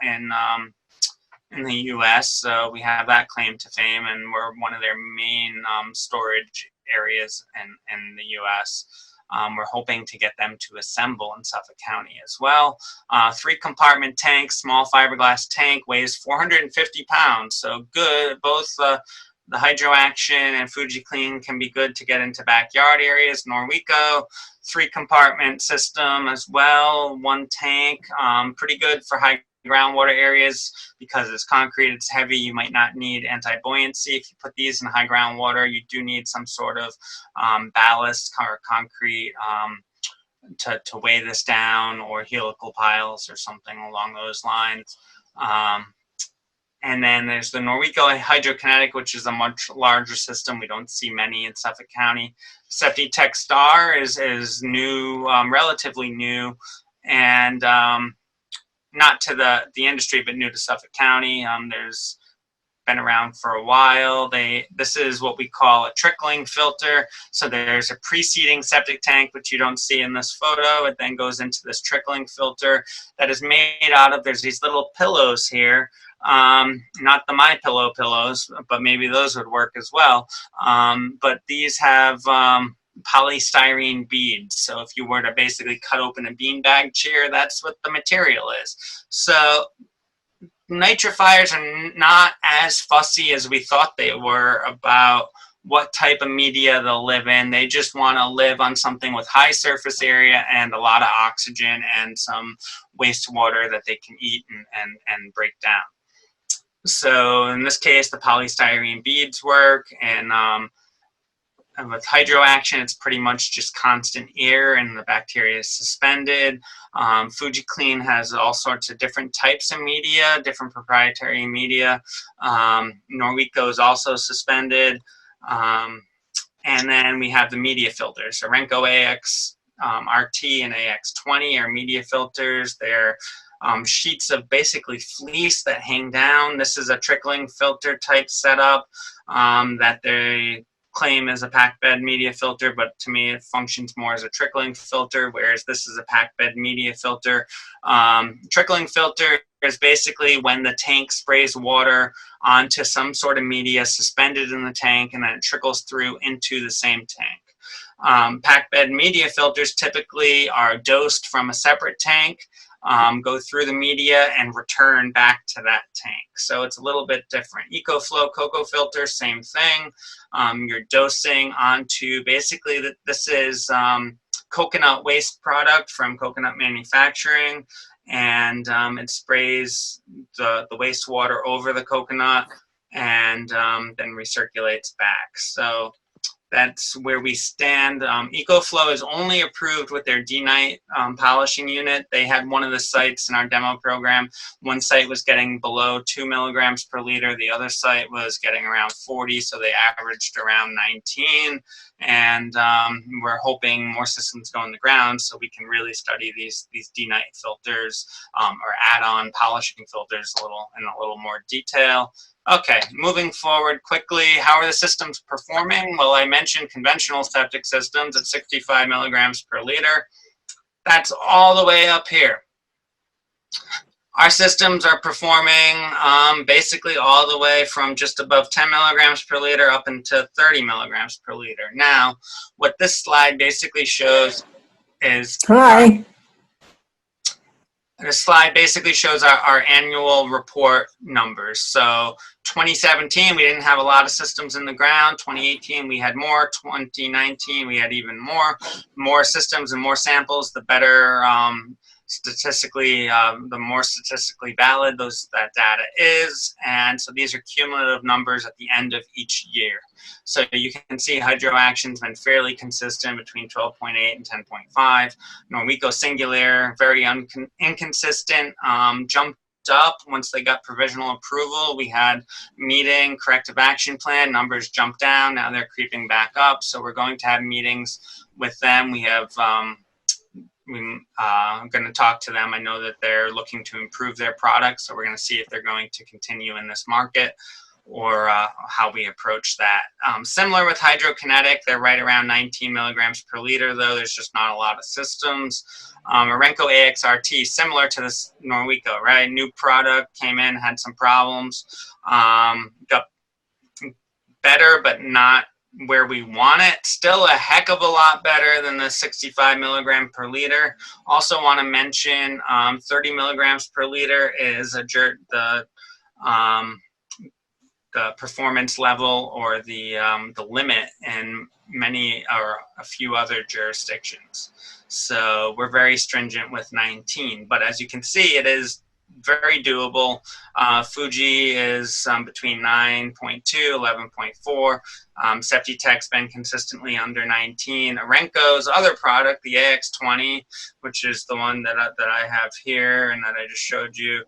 in the U.S., so we have that claim to fame, and we're one of their main storage areas in the U.S. We're hoping to get them to assemble in Suffolk County as well. 3-compartment tank, small fiberglass tank, weighs 450 pounds, so good. Both the HydroAction and FujiClean can be good to get into backyard areas. Norweco, 3-compartment system as well, 1 tank, pretty good for high groundwater areas because it's concrete, it's heavy, you might not need anti-buoyancy. If you put these in high groundwater, you do need some sort of ballast or concrete to weigh this down, or helical piles or something along those lines. And then there's the Norweco Hydrokinetic, which is a much larger system. We don't see many in Suffolk County. Septic Tech Star is new, relatively new, and not to the industry, but new to Suffolk County. There's been around for a while. This is what we call a trickling filter. So there's a preceding septic tank, which you don't see in this photo. It then goes into this trickling filter that is made out of, there's these little pillows here. Not the My Pillow pillows, but maybe those would work as well. But these have polystyrene beads. So if you were to basically cut open a beanbag chair, that's what the material is. So nitrifiers are not as fussy as we thought they were about what type of media they'll live in. They just want to live on something with high surface area and a lot of oxygen and some wastewater that they can eat and break down. So in this case, the polystyrene beads work, and with HydroAction, it's pretty much just constant air and the bacteria is suspended. FujiClean has all sorts of different types of media, different proprietary media. Norweco is also suspended. And then we have the media filters. So Renko AX RT and AX20 are media filters. They're sheets of basically fleece that hang down. This is a trickling filter type setup that they claim as a packed bed media filter, but to me it functions more as a trickling filter, whereas this is a packed bed media filter. Trickling filter is basically when the tank sprays water onto some sort of media suspended in the tank, and then it trickles through into the same tank. Packed bed media filters typically are dosed from a separate tank, go through the media and return back to that tank. So it's a little bit different. EcoFlow Cocoa filter, same thing. You're dosing onto, basically this is coconut waste product from coconut manufacturing, and it sprays the wastewater over the coconut and then recirculates back. So That's where we stand. EcoFlow is only approved with their D-Night polishing unit. They had one of the sites in our demo program. One site was getting below 2 milligrams per liter. The other site was getting around 40, so they averaged around 19. And we're hoping more systems go in the ground so we can really study these D-Night filters or add-on polishing filters in a little more detail. Okay, moving forward quickly, how are the systems performing? Well, I mentioned conventional septic systems at 65 milligrams per liter. That's all the way up here. Our systems are performing basically all the way from just above 10 milligrams per liter up into 30 milligrams per liter. Now, what this slide basically shows is this slide basically shows our annual report numbers. So 2017, we didn't have a lot of systems in the ground. 2018, we had more. 2019, we had even more systems and more samples. The better the more statistically valid that data is. And so these are cumulative numbers at the end of each year. So you can see hydroaction's been fairly consistent between 12.8 and 10.5. Norweco Singular, very inconsistent, jumped up once they got provisional approval. We had meeting, corrective action plan, numbers jumped down, now they're creeping back up. So we're going to have meetings with them. We have I'm going to talk to them. I know that they're looking to improve their product, so we're going to see if they're going to continue in this market or how we approach that. Similar with hydrokinetic, they're right around 19 milligrams per liter, though there's just not a lot of systems. Orenco AXRT, similar to this Norweco, right? New product, came in, had some problems, got better, but not where we want it. Still a heck of a lot better than the 65 milligram per liter. Also want to mention 30 milligrams per liter is the performance level or the limit in many or a few other jurisdictions. So we're very stringent with 19, but as you can see, it is very doable. Fuji is between 9.2, 11.4. Septic's been consistently under 19. Orenco's other product, the AX20, which is the one that I have here and that I just showed you,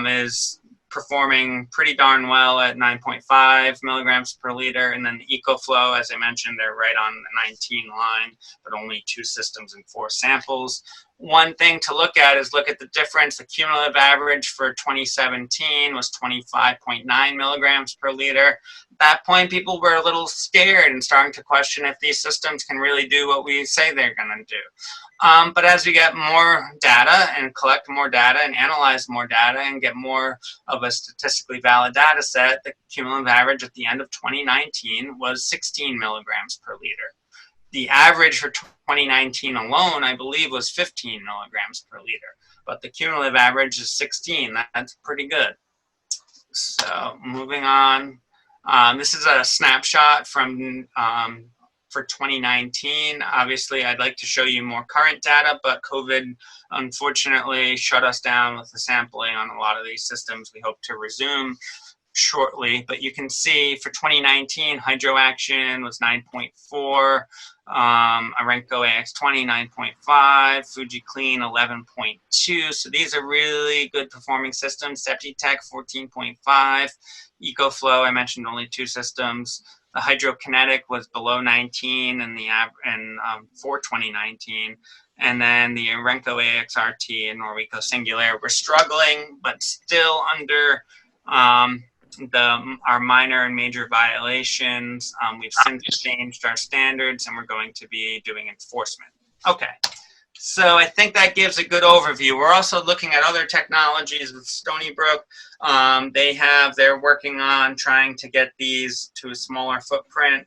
is performing pretty darn well at 9.5 milligrams per liter. And then the EcoFlow, as I mentioned, they're right on the 19 line, but only 2 systems and 4 samples. One thing to look at is look at the difference. The cumulative average for 2017 was 25.9 milligrams per liter. At that point, people were a little scared and starting to question if these systems can really do what we say they're going to do. But as we get more data and collect more data and analyze more data and get more of a statistically valid data set, the cumulative average at the end of 2019 was 16 milligrams per liter. The average for 2019 alone, I believe, was 15 milligrams per liter, but the cumulative average is 16. That's pretty good. So moving on, this is a snapshot from for 2019. Obviously, I'd like to show you more current data, but COVID unfortunately shut us down with the sampling on a lot of these systems. We hope to resume shortly, but you can see for 2019, hydroaction was 9.4, Orenco AX20 9.5, Fuji Clean 11.2. So these are really good performing systems. Septic 14.5, EcoFlow, I mentioned only 2 systems. The hydrokinetic was below 19 for 2019. And then the Orenco AXRT and Norweco Singular were struggling, but still under our minor and major violations. We've since changed our standards and we're going to be doing enforcement. Okay, so I think that gives a good overview. We're also looking at other technologies with Stony Brook. They're working on trying to get these to a smaller footprint.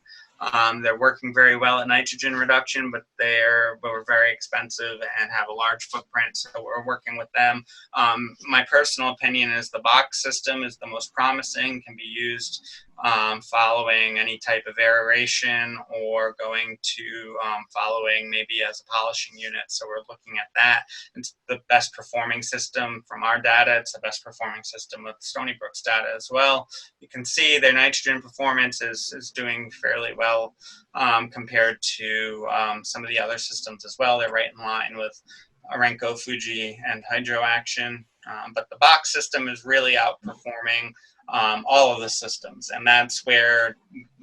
They're working very well at nitrogen reduction, but they're very expensive and have a large footprint, so we're working with them. My personal opinion is the box system is the most promising, can be used following any type of aeration or going to following maybe as a polishing unit. So we're looking at that. It's the best performing system from our data. It's the best performing system system with Stony Brook's data as well. You can see their nitrogen performance is doing fairly well compared to some of the other systems as well. They're right in line with Arenco, Fuji, and Hydro Action. But the box system is really outperforming all of the systems, and that's where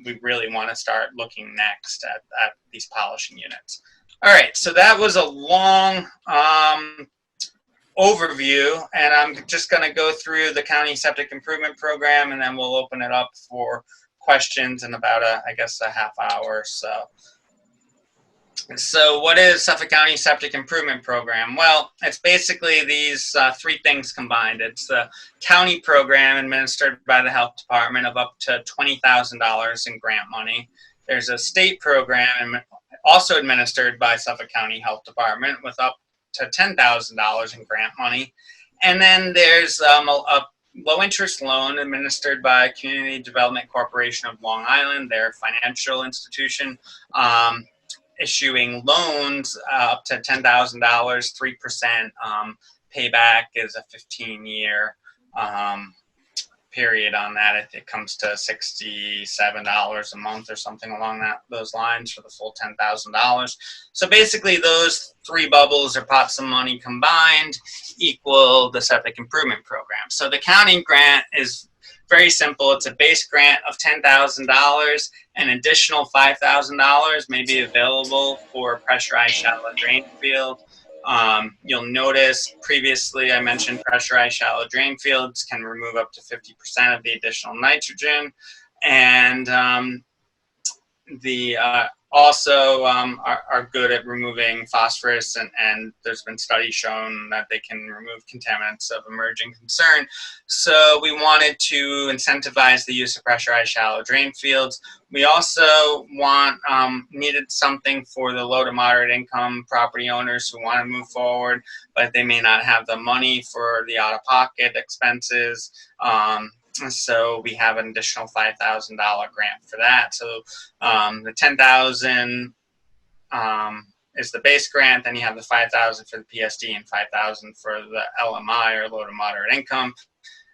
we really want to start looking next at these polishing units. All right, so that was a long overview, and I'm just going to go through the County Septic Improvement Program, and then we'll open it up for questions in about I guess a half hour or so. So what is Suffolk County Septic Improvement Program? Well, it's basically these three things combined. It's the county program administered by the health department of up to $20,000 in grant money. There's a state program also administered by Suffolk County Health Department with up to $10,000 in grant money. And then there's a low interest loan administered by Community Development Corporation of Long Island, their financial institution, issuing loans up to $10,000, 3%. Payback is a 15-year period on that. It comes to $67 a month or something along those lines for the full $10,000. So basically those three bubbles or pots of money combined equal the septic improvement program. So the county grant is very simple. It's a base grant of $10,000. An additional $5,000 may be available for a pressurized shallow drain field. You'll notice previously I mentioned pressurized shallow drain fields can remove up to 50% of the additional nitrogen, and also are good at removing phosphorus, and there's been studies shown that they can remove contaminants of emerging concern. So we wanted to incentivize the use of pressurized shallow drain fields. We also needed something for the low to moderate income property owners who want to move forward, but they may not have the money for the out-of-pocket expenses. So we have an additional $5,000 grant for that. So the $10,000 is the base grant. Then you have the $5,000 for the PSD and $5,000 for the LMI, or low to moderate income.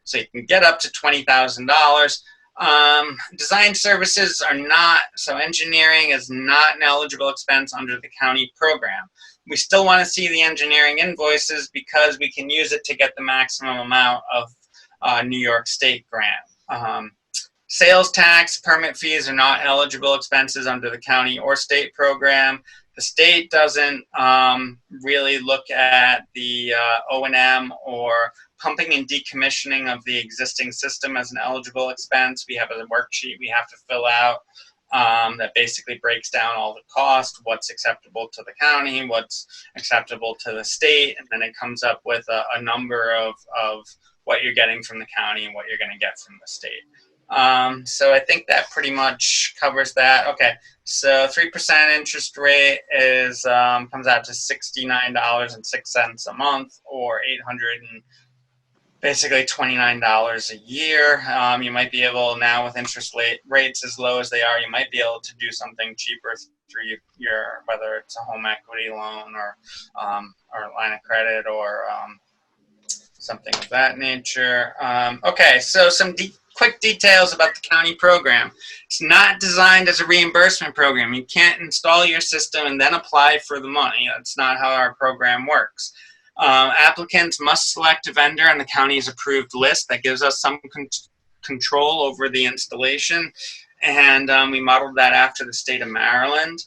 So you can get up to $20,000. Design services are not, so engineering is not an eligible expense under the county program. We still want to see the engineering invoices because we can use it to get the maximum amount of New York State grant. Sales tax, permit fees are not eligible expenses under the county or state program. The state doesn't really look at the O&M or pumping and decommissioning of the existing system as an eligible expense. We have a worksheet we have to fill out that basically breaks down all the cost, what's acceptable to the county, what's acceptable to the state, and then it comes up with a number of what you're getting from the county and what you're going to get from the state. So I think that pretty much covers that. Okay, so 3% interest rate is comes out to $69.06 a month, or basically $29 a year. You might be able now, with interest rates as low as they are, you might be able to do something cheaper through your whether it's a home equity loan or a line of credit or something of that nature. Okay, so some quick details about the county program. It's not designed as a reimbursement program. You can't install your system and then apply for the money. That's not how our program works. Applicants must select a vendor on the county's approved list. That gives us some control over the installation, and we modeled that after the state of Maryland.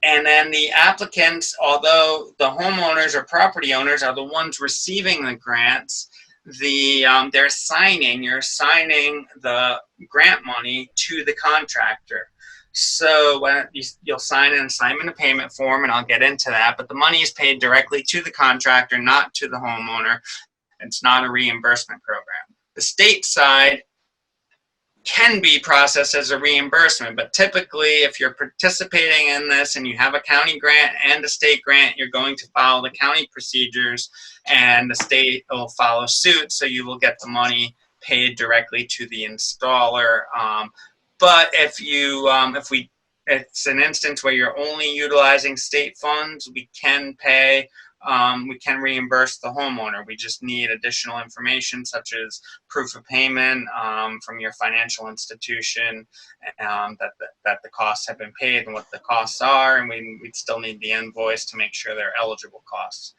And then the applicants, although the homeowners or property owners are the ones receiving the grants, you're assigning the grant money to the contractor. So you'll sign an assignment of payment form, and I'll get into that, but the money is paid directly to the contractor, not to the homeowner. It's not a reimbursement program. The state side can be processed as a reimbursement, but typically if you're participating in this and you have a county grant and a state grant, you're going to follow the county procedures, and the state will follow suit, so you will get the money paid directly to the installer. But if it's an instance where you're only utilizing state funds, we can pay we can reimburse the homeowner. We just need additional information such as proof of payment from your financial institution, that the costs have been paid and what the costs are, and we'd still need the invoice to make sure they're eligible costs.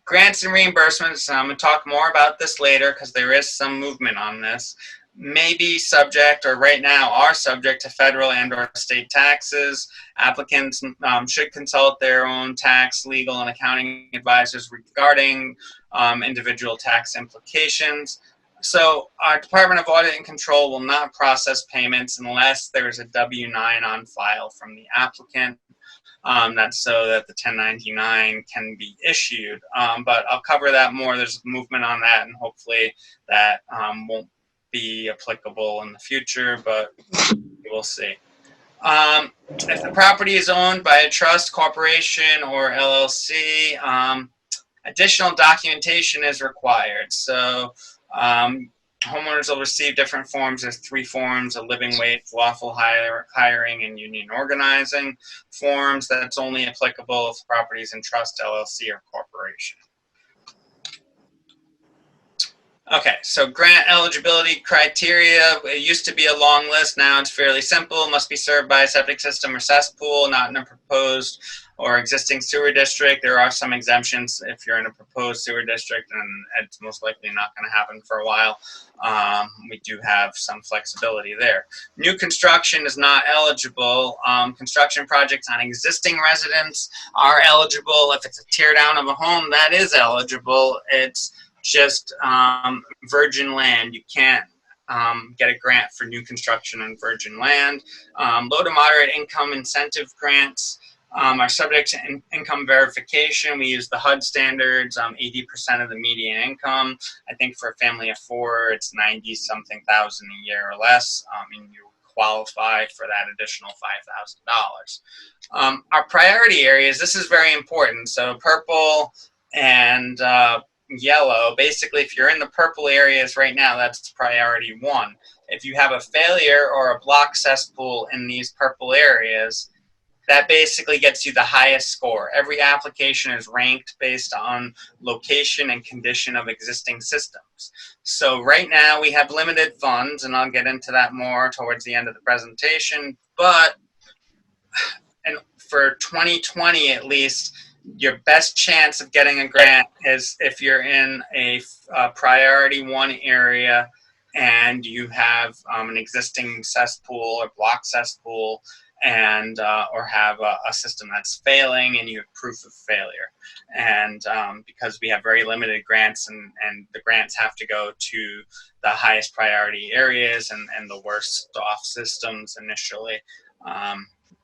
Grants and reimbursements, I'm going to talk more about this later because there is some movement on this, may be subject, or right now are subject, to federal and or state taxes. Applicants should consult their own tax, legal, and accounting advisors regarding individual tax implications. So our Department of Audit and Control will not process payments unless there is a W-9 on file from the applicant. That's so that the 1099 can be issued. But I'll cover that more. There's movement on that, and hopefully that won't be applicable in the future, but we'll see. If the property is owned by a trust, corporation, or LLC, additional documentation is required. So homeowners will receive different forms. There's 3 forms: a living wage, lawful hiring, and union organizing forms. That's only applicable if the property is in trust, LLC, or corporation. Okay, so grant eligibility criteria. It used to be a long list. Now it's fairly simple. Must be served by a septic system or cesspool, not in a proposed or existing sewer district. There are some exemptions if you're in a proposed sewer district, and it's most likely not going to happen for a while. We do have some flexibility there. New construction is not eligible. Construction projects on existing residents are eligible. If it's a tear down of a home, that is eligible. It's just virgin land. You can't get a grant for new construction on virgin land. Low to moderate income incentive grants are subject to income verification. We use the HUD standards, 80% of the median income. I think for a family of 4, it's 90-something thousand a year or less, and you qualify for that additional $5,000. Our priority areas, this is very important. So purple and yellow, basically if you're in the purple areas right now, that's priority 1. If you have a failure or a block cesspool in these purple areas, that basically gets you the highest score. Every application is ranked based on location and condition of existing systems. So right now we have limited funds, and I'll get into that more towards the end of the presentation, but and for 2020 at least, your best chance of getting a grant is if you're in a priority 1 area and you have an existing cesspool or block cesspool, and or have a system that's failing and you have proof of failure. And because we have very limited grants, and the grants have to go to the highest priority areas and the worst off systems initially.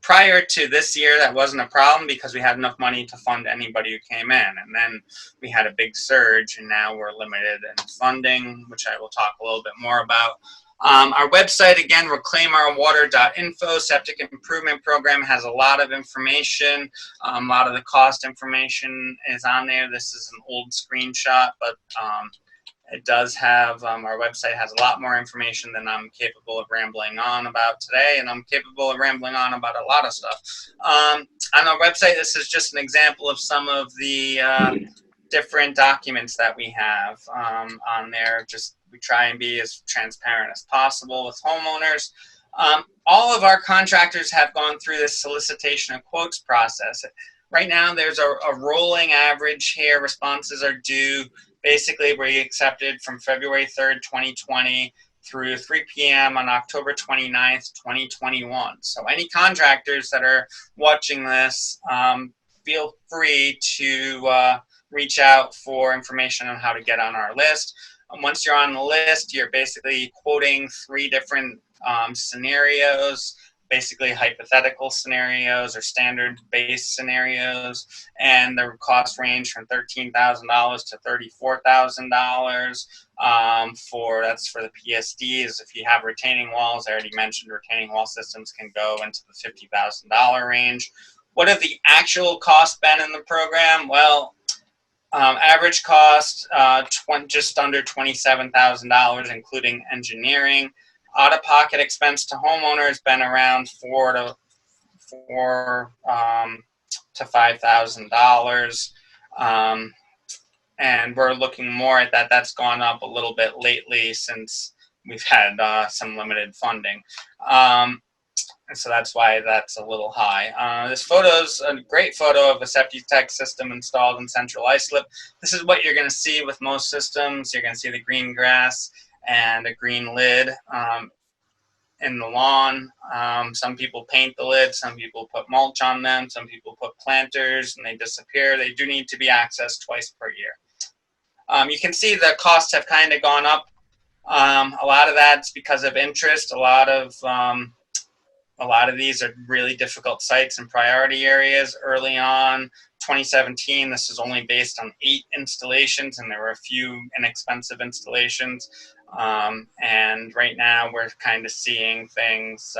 Prior to this year, that wasn't a problem because we had enough money to fund anybody who came in. And then we had a big surge, and now we're limited in funding, which I will talk a little bit more about. Our website, again, reclaimourwater.info. Septic Improvement Program has a lot of information. A lot of the cost information is on there. This is an old screenshot, but it does have, our website has a lot more information than I'm capable of rambling on about today, and I'm capable of rambling on about a lot of stuff. On our website, this is just an example of some of the different documents that we have on there. Just we try and be as transparent as possible with homeowners. All of our contractors have gone through this solicitation of quotes process. Right now, there's a rolling average here. Responses are due. Basically, we accepted from February 3rd, 2020 through 3 p.m. on October 29th, 2021. So any contractors that are watching this, feel free to reach out for information on how to get on our list. Once you're on the list, you're basically quoting 3 different scenarios, basically hypothetical scenarios or standard base scenarios, and the cost range from $13,000 to $34,000. That's for the PSDs. If you have retaining walls, I already mentioned retaining wall systems can go into the $50,000 range. What have the actual costs been in the program? Well, average cost just under $27,000, including engineering. Out-of-pocket expense to homeowners been around $4,000 to to $5,000. And we're looking more at that. That's gone up a little bit lately since we've had some limited funding. And so that's why that's a little high. This photo is a great photo of a septic tech system installed in central islip. This is what you're going to see with most systems. You're going to see the green grass and a green lid in the lawn. Some people paint the lid, some people put mulch on them, some people put planters and they disappear. They do need to be accessed twice per year. You can see the costs have kind of gone up. A lot of that's because of interest. A lot of these are really difficult sites and priority areas. Early on, 2017, this is only based on 8 installations, and there were a few inexpensive installations. And right now, we're kind of seeing things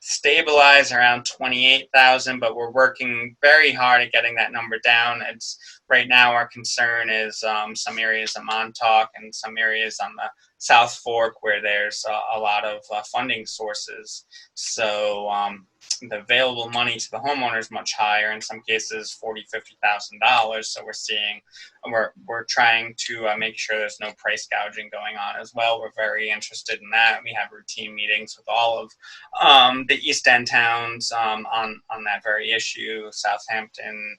stabilize around 28,000, but we're working very hard at getting that number down. It's right now our concern is some areas of Montauk and some areas on the South Fork where there's a lot of funding sources. So the available money to the homeowner is much higher, in some cases $40,000-$50,000. So we're trying to make sure there's no price gouging going on as well. We're very interested in that. We have routine meetings with all of the East End towns on that very issue. Southampton,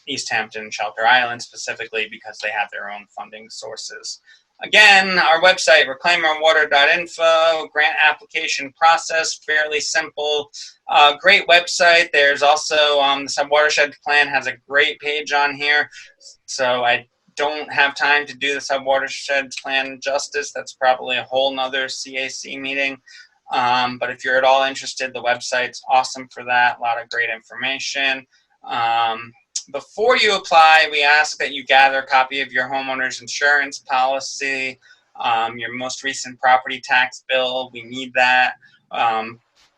East Hampton, Shelter Island specifically, because they have their own funding sources. Again, our website, reclaimourwater.info, grant application process, fairly simple. Great website. There's also the Sub-Watershed Plan has a great page on here. So I don't have time to do the Sub-Watershed Plan justice. That's probably a whole nother CAC meeting. But if you're at all interested, the website's awesome for that. A lot of great information. Before you apply, we ask that you gather a copy of your homeowner's insurance policy, your most recent property tax bill. We need that.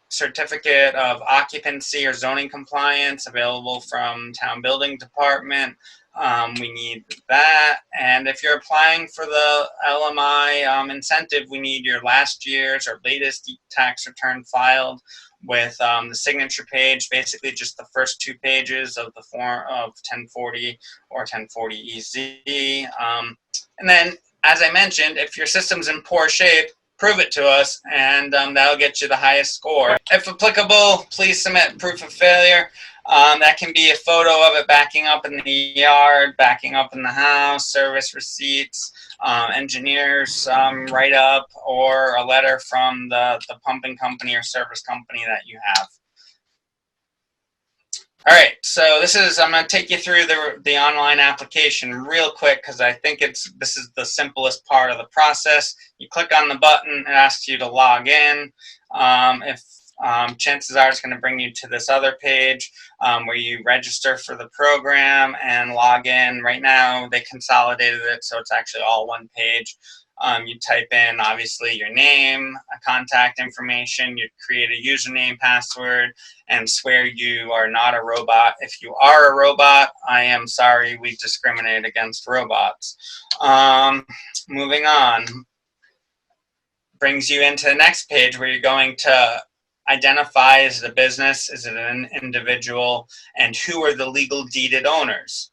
Certificate of occupancy or zoning compliance available from town building department. We need that. And if you're applying for the LMI incentive, we need your last year's or latest tax return filed with the signature page, basically just the first 2 pages of the form of 1040 or 1040 EZ. And then, as I mentioned, if your system's in poor shape, prove it to us, and that'll get you the highest score. If applicable, please submit proof of failure. That can be a photo of it backing up in the yard, backing up in the house, service receipts, engineers write-up, or a letter from the pumping company or service company that you have. All right, so I'm going to take you through the online application real quick because I think this is the simplest part of the process. You click on the button, it asks you to log in. Chances are it's going to bring you to this other page where you register for the program and log in. Right now, they consolidated it, so it's actually all one page. You type in, obviously, your name, contact information, you create a username, password, and swear you are not a robot. If you are a robot, I am sorry, we discriminate against robots. Moving on. Brings you into the next page where you're going to identify, is it a business, is it an individual, and who are the legal deeded owners.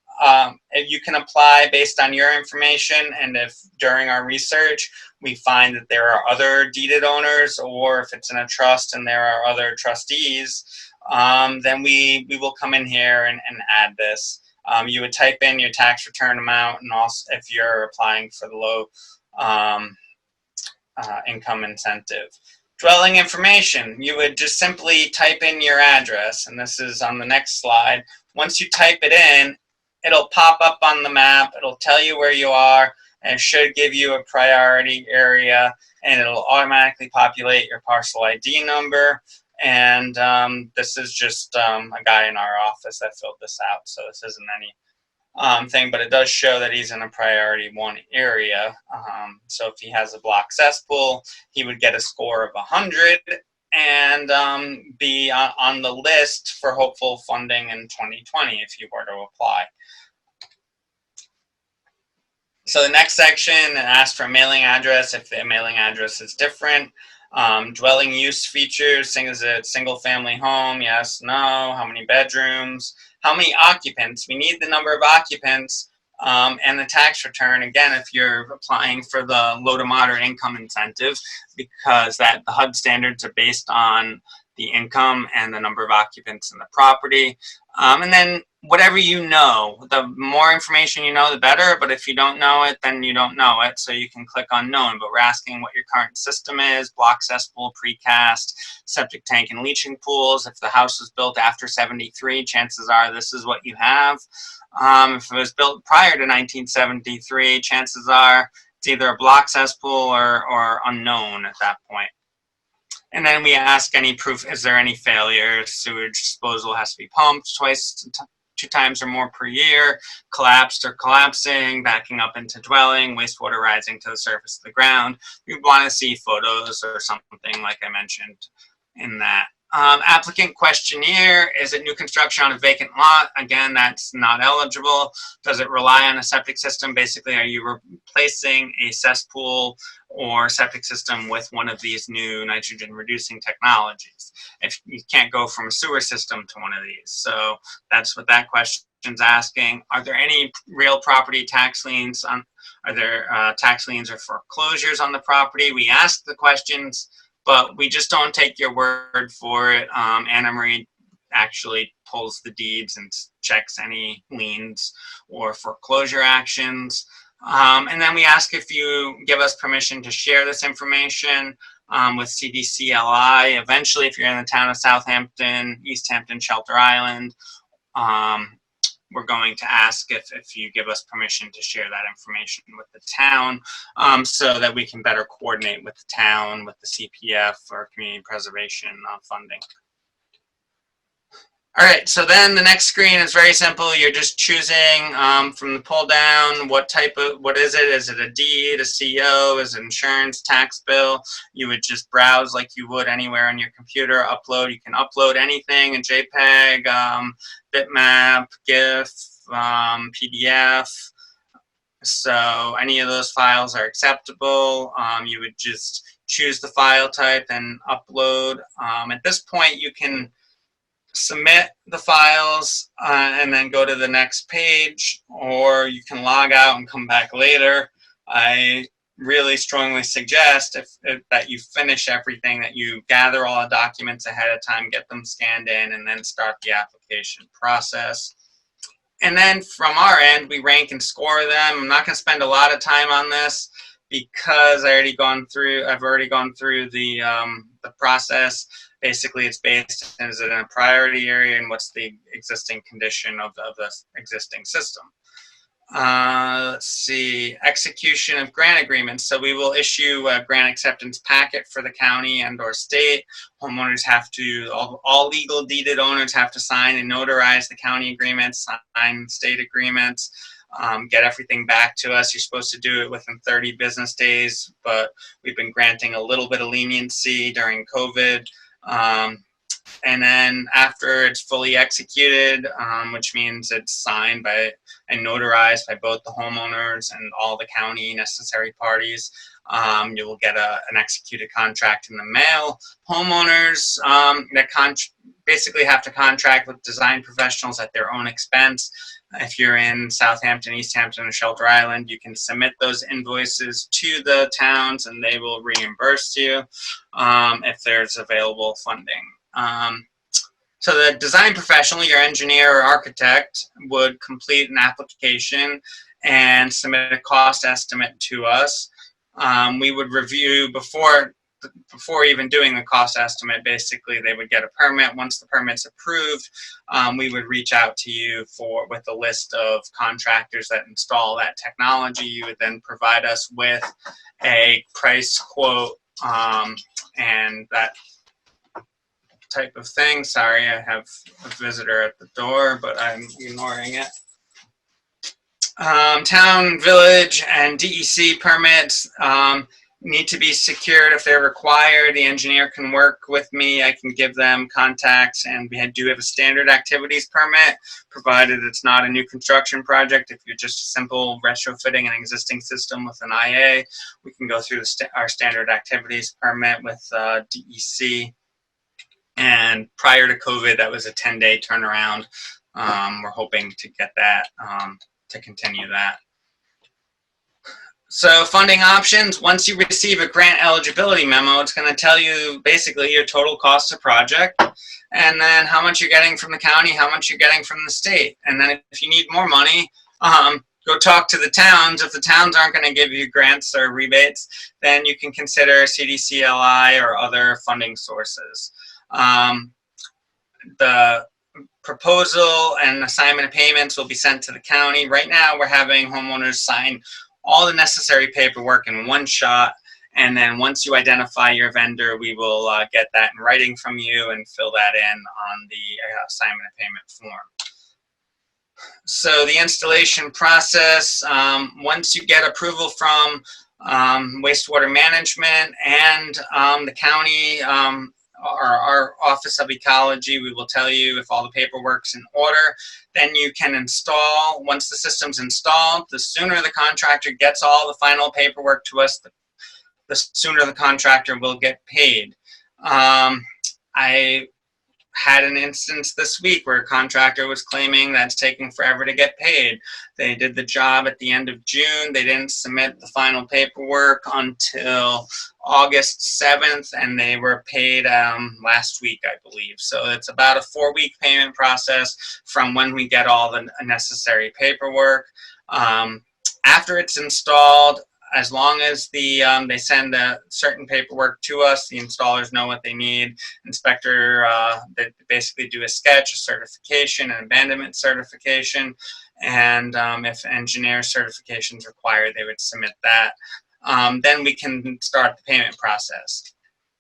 If you can apply based on your information, and if during our research we find that there are other deeded owners, or if it's in a trust and there are other trustees, then we will come in here and add this. You would type in your tax return amount, and also if you're applying for the low income incentive. Dwelling information, you would just simply type in your address, and this is on the next slide. Once you type it in, it'll pop up on the map, it'll tell you where you are, and it should give you a priority area, and it'll automatically populate your parcel ID number. And this is just a guy in our office that filled this out, so this isn't any thing, but it does show that he's in a priority 1 area. So if he has a block cesspool, he would get a score of 100 and be on the list for hopeful funding in 2020 if you were to apply. So the next section asks for a mailing address if the mailing address is different. Dwelling use features, is it single family home? Yes, no. How many bedrooms? How many occupants? We need the number of occupants and the tax return. Again, if you're applying for the low to moderate income incentive, because the HUD standards are based on the income and the number of occupants in the property. And then whatever you know, the more information you know, the better. But if you don't know it, then you don't know it. So you can click on known, but we're asking what your current system is: block cesspool, precast, septic tank and leaching pools. If the house was built after 73, chances are this is what you have. If it was built prior to 1973, chances are it's either a block cesspool or unknown at that point. And then we ask any proof, is there any failure? Sewage disposal has to be pumped two times or more per year, collapsed or collapsing, backing up into dwelling, wastewater rising to the surface of the ground. We want to see photos or something like I mentioned in that. Applicant questionnaire: is it new construction on a vacant lot? Again, that's not eligible. Does it rely on a septic system? Basically, are you replacing a cesspool or septic system with one of these new nitrogen reducing technologies? If you can't go from a sewer system to one of these. So that's what that question's asking. Are there any real property tax liens on, are there tax liens or foreclosures on the property? We ask the questions, but we just don't take your word for it. Anna Marie actually pulls the deeds and checks any liens or foreclosure actions. And then we ask if you give us permission to share this information with CDCLI. Eventually, if you're in the town of Southampton, East Hampton, Shelter Island, we're going to ask if you give us permission to share that information with the town so that we can better coordinate with the town, with the CPF or community preservation funding. All right, so then the next screen is very simple. You're just choosing from the pull down what is it? Is it a deed, a CO, is it insurance, tax bill? You would just browse like you would anywhere on your computer, upload. You can upload anything, a JPEG, bitmap, GIF, PDF. So any of those files are acceptable. You would just choose the file type and upload. At this point, you can submit the files and then go to the next page, or you can log out and come back later. I really strongly suggest that you finish everything, that you gather all the documents ahead of time, get them scanned in, and then start the application process. And then from our end, we rank and score them. I'm not going to spend a lot of time on this because I've already gone through the process. Basically, it's based, is it in a priority area, and what's the existing condition of the existing system. Let's see, execution of grant agreements. So we will issue a grant acceptance packet for the county and or state. Homeowners have to, all legal deeded owners have to sign and notarize the county agreements, sign state agreements, get everything back to us. You're supposed to do it within 30 business days, but we've been granting a little bit of leniency during COVID. And then after it's fully executed, which means it's signed by and notarized by both the homeowners and all the county necessary parties, you will get an executed contract in the mail. Homeowners basically have to contract with design professionals at their own expense. If you're in Southampton, East Hampton, or Shelter Island, you can submit those invoices to the towns and they will reimburse you if there's available funding. So the design professional, your engineer or architect, would complete an application and submit a cost estimate to us. We would review before even doing the cost estimate. Basically, they would get a permit. Once the permit's approved, we would reach out to you with a list of contractors that install that technology. You would then provide us with a price quote and that type of thing. Sorry, I have a visitor at the door, but I'm ignoring it. Town, village, and DEC permits. need to be secured if they're required. The engineer can work with me. I can give them contacts, and we do have a standard activities permit, provided it's not a new construction project. If you're just a simple retrofitting an existing system with an IA, we can go through our standard activities permit with DEC. And prior to COVID, that was a 10-day turnaround. We're hoping to get that, to continue that. So funding options, once you receive a grant eligibility memo, it's going to tell you basically your total cost of project, and then how much you're getting from the county, how much you're getting from the state. And then if you need more money, go talk to the towns. If the towns aren't going to give you grants or rebates, then you can consider CDCLI or other funding sources. The proposal and assignment of payments will be sent to the county. Right now, we're having homeowners sign all the necessary paperwork in one shot, and then once you identify your vendor, we will get that in writing from you and fill that in on the assignment of payment form. So the installation process, once you get approval from wastewater management and the county, our Office of Ecology, we will tell you if all the paperwork's in order. Then you can install. Once the system's installed, the sooner the contractor gets all the final paperwork to us, the sooner the contractor will get paid. I had an instance this week where a contractor was claiming that's taking forever to get paid. They did the job at the end of June. They didn't submit the final paperwork until August 7th, and they were paid last week, I believe. So it's about a 4-week payment process from when we get all the necessary paperwork. After it's installed, as long as they send certain paperwork to us, the installers know what they need. Inspector, they basically do a sketch, a certification, an abandonment certification, and if engineer certification is required, they would submit that. Then we can start the payment process.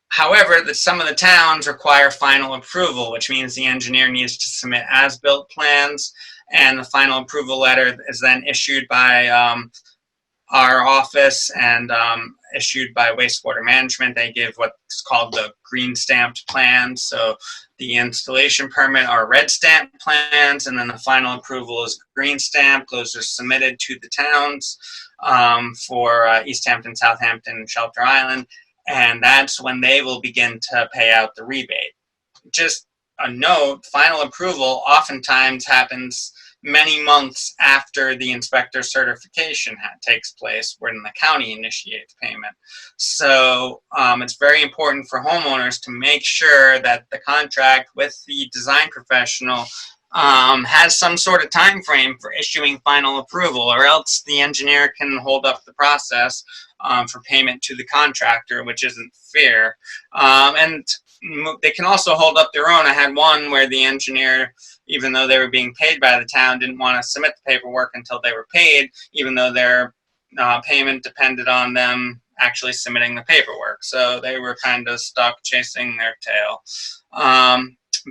However, some of the towns require final approval, which means the engineer needs to submit as-built plans, and the final approval letter is then issued by our office and issued by wastewater management. They give what's called the green stamped plans. So the installation permit are red stamped plans, and then the final approval is green stamped. Those are submitted to the towns for East Hampton, Southampton, and Shelter Island, and that's when they will begin to pay out the rebate. Just a note, final approval oftentimes happens many months after the inspector certification takes place, when the county initiates payment. So it's very important for homeowners to make sure that the contract with the design professional has some sort of time frame for issuing final approval, or else the engineer can hold up the process for payment to the contractor, which isn't fair. And they can also hold up their own. I had one where the engineer, even though they were being paid by the town, didn't want to submit the paperwork until they were paid, even though their payment depended on them actually submitting the paperwork. So they were kind of stuck chasing their tail.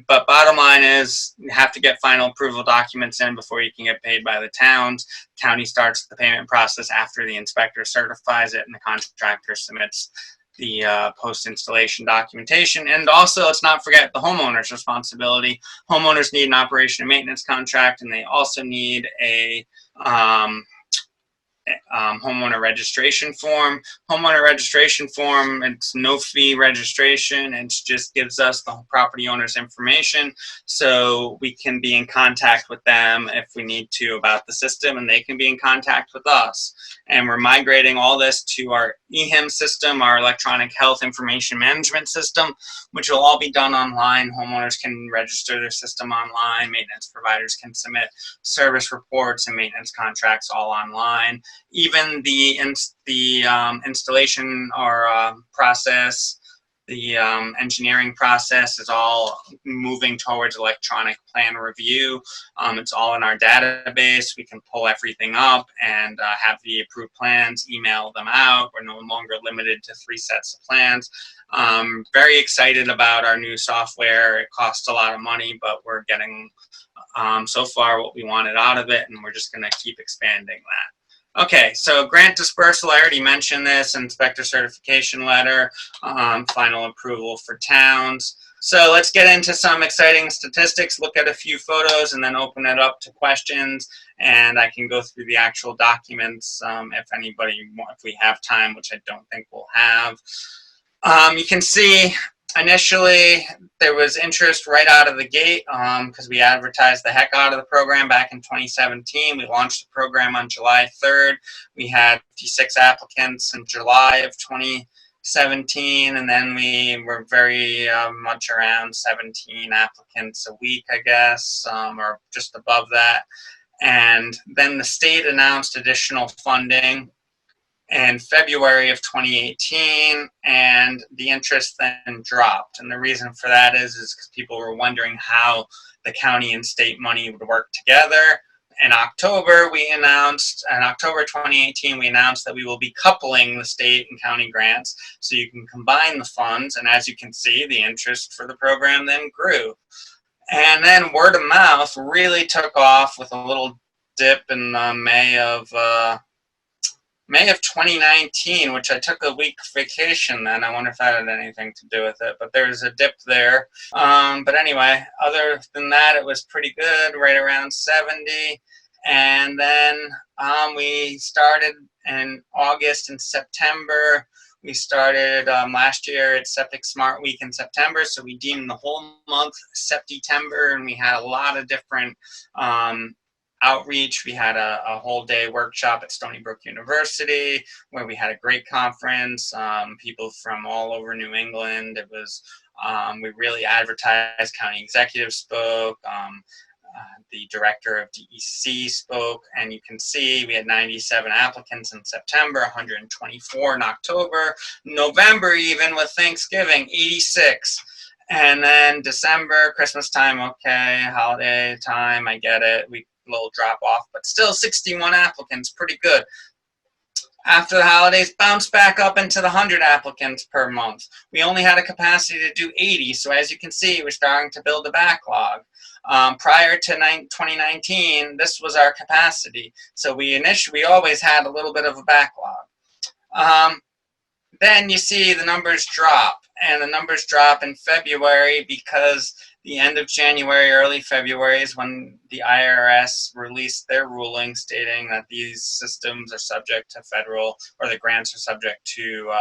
But bottom line is, you have to get final approval documents in before you can get paid by the towns. County starts the payment process after the inspector certifies it and the contractor submits the post-installation documentation. And also, let's not forget the homeowner's responsibility. Homeowners need an operation and maintenance contract, and they also need a homeowner registration form. Homeowner registration form, it's no fee registration. It just gives us the property owner's information, so we can be in contact with them if we need to about the system, and they can be in contact with us. And we're migrating all this to our EHIM system, our electronic health information management system, which will all be done online. Homeowners can register their system online. Maintenance providers can submit service reports and maintenance contracts all online. Even the installation or process, the engineering process is all moving towards electronic plan review. It's all in our database. We can pull everything up and have the approved plans, email them out. We're no longer limited to 3 sets of plans. Very excited about our new software. It costs a lot of money, but we're getting so far what we wanted out of it, and we're just going to keep expanding that. Okay, so grant dispersal, I already mentioned this, inspector certification letter, final approval for towns. So let's get into some exciting statistics, look at a few photos, and then open it up to questions. And I can go through the actual documents if we have time, which I don't think we'll have. You can see initially there was interest right out of the gate because we advertised the heck out of the program back in 2017. We launched the program on July 3rd. We had 56 applicants in July of 2017, and then we were very much around 17 applicants a week, I guess, or just above that. And then the state announced additional funding in February of 2018, and the interest then dropped. And the reason for that is because people were wondering how the county and state money would work together. In October 2018, we announced that we will be coupling the state and county grants so you can combine the funds. And as you can see, the interest for the program then grew. And then word of mouth really took off with a little dip in May of 2019, which I took a week vacation then. I wonder if that had anything to do with it, but there's a dip there. But anyway, other than that, it was pretty good, right around 70. And then we started in August and September. We started last year at Septic Smart Week in September, so we deemed the whole month September, and we had a lot of different outreach. We had a whole day workshop at Stony Brook University where we had a great conference. People from all over New England. It was we really advertised. County executive spoke. The director of DEC spoke, and you can see we had 97 applicants in September, 124 in October, November even with Thanksgiving, 86. And then December, Christmas time, okay, holiday time, I get it. We little drop off, but still 61 applicants, pretty good. After the holidays, bounced back up into the 100 applicants per month. We only had a capacity to do 80, so as you can see, we're starting to build a backlog. Prior to 2019, this was our capacity, so we always had a little bit of a backlog. Then you see the numbers drop, and the numbers drop in February because the end of January, early February is when the IRS released their ruling stating that these systems are subject to federal, or the grants are subject to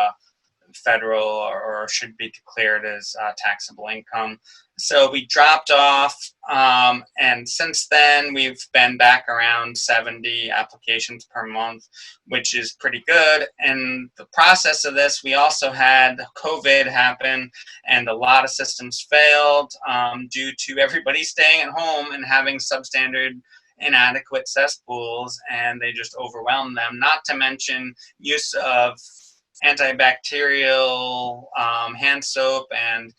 federal, or should be declared as taxable income. So we dropped off, and since then we've been back around 70 applications per month, which is pretty good. And the process of this, we also had COVID happen, and a lot of systems failed due to everybody staying at home and having substandard, inadequate cesspools, and they just overwhelmed them, not to mention use of antibacterial hand soap and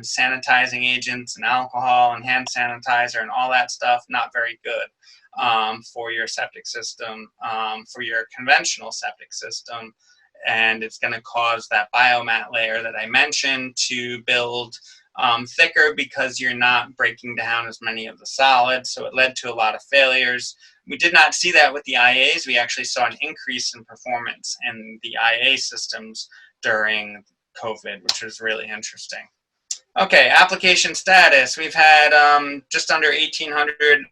sanitizing agents and alcohol and hand sanitizer and all that stuff. Not very good for your septic system, for your conventional septic system. And it's going to cause that biomat layer that I mentioned to build thicker because you're not breaking down as many of the solids. So it led to a lot of failures. We did not see that with the IAs. We actually saw an increase in performance in the IA systems during COVID, which was really interesting. Okay, application status. We've had just under 1,800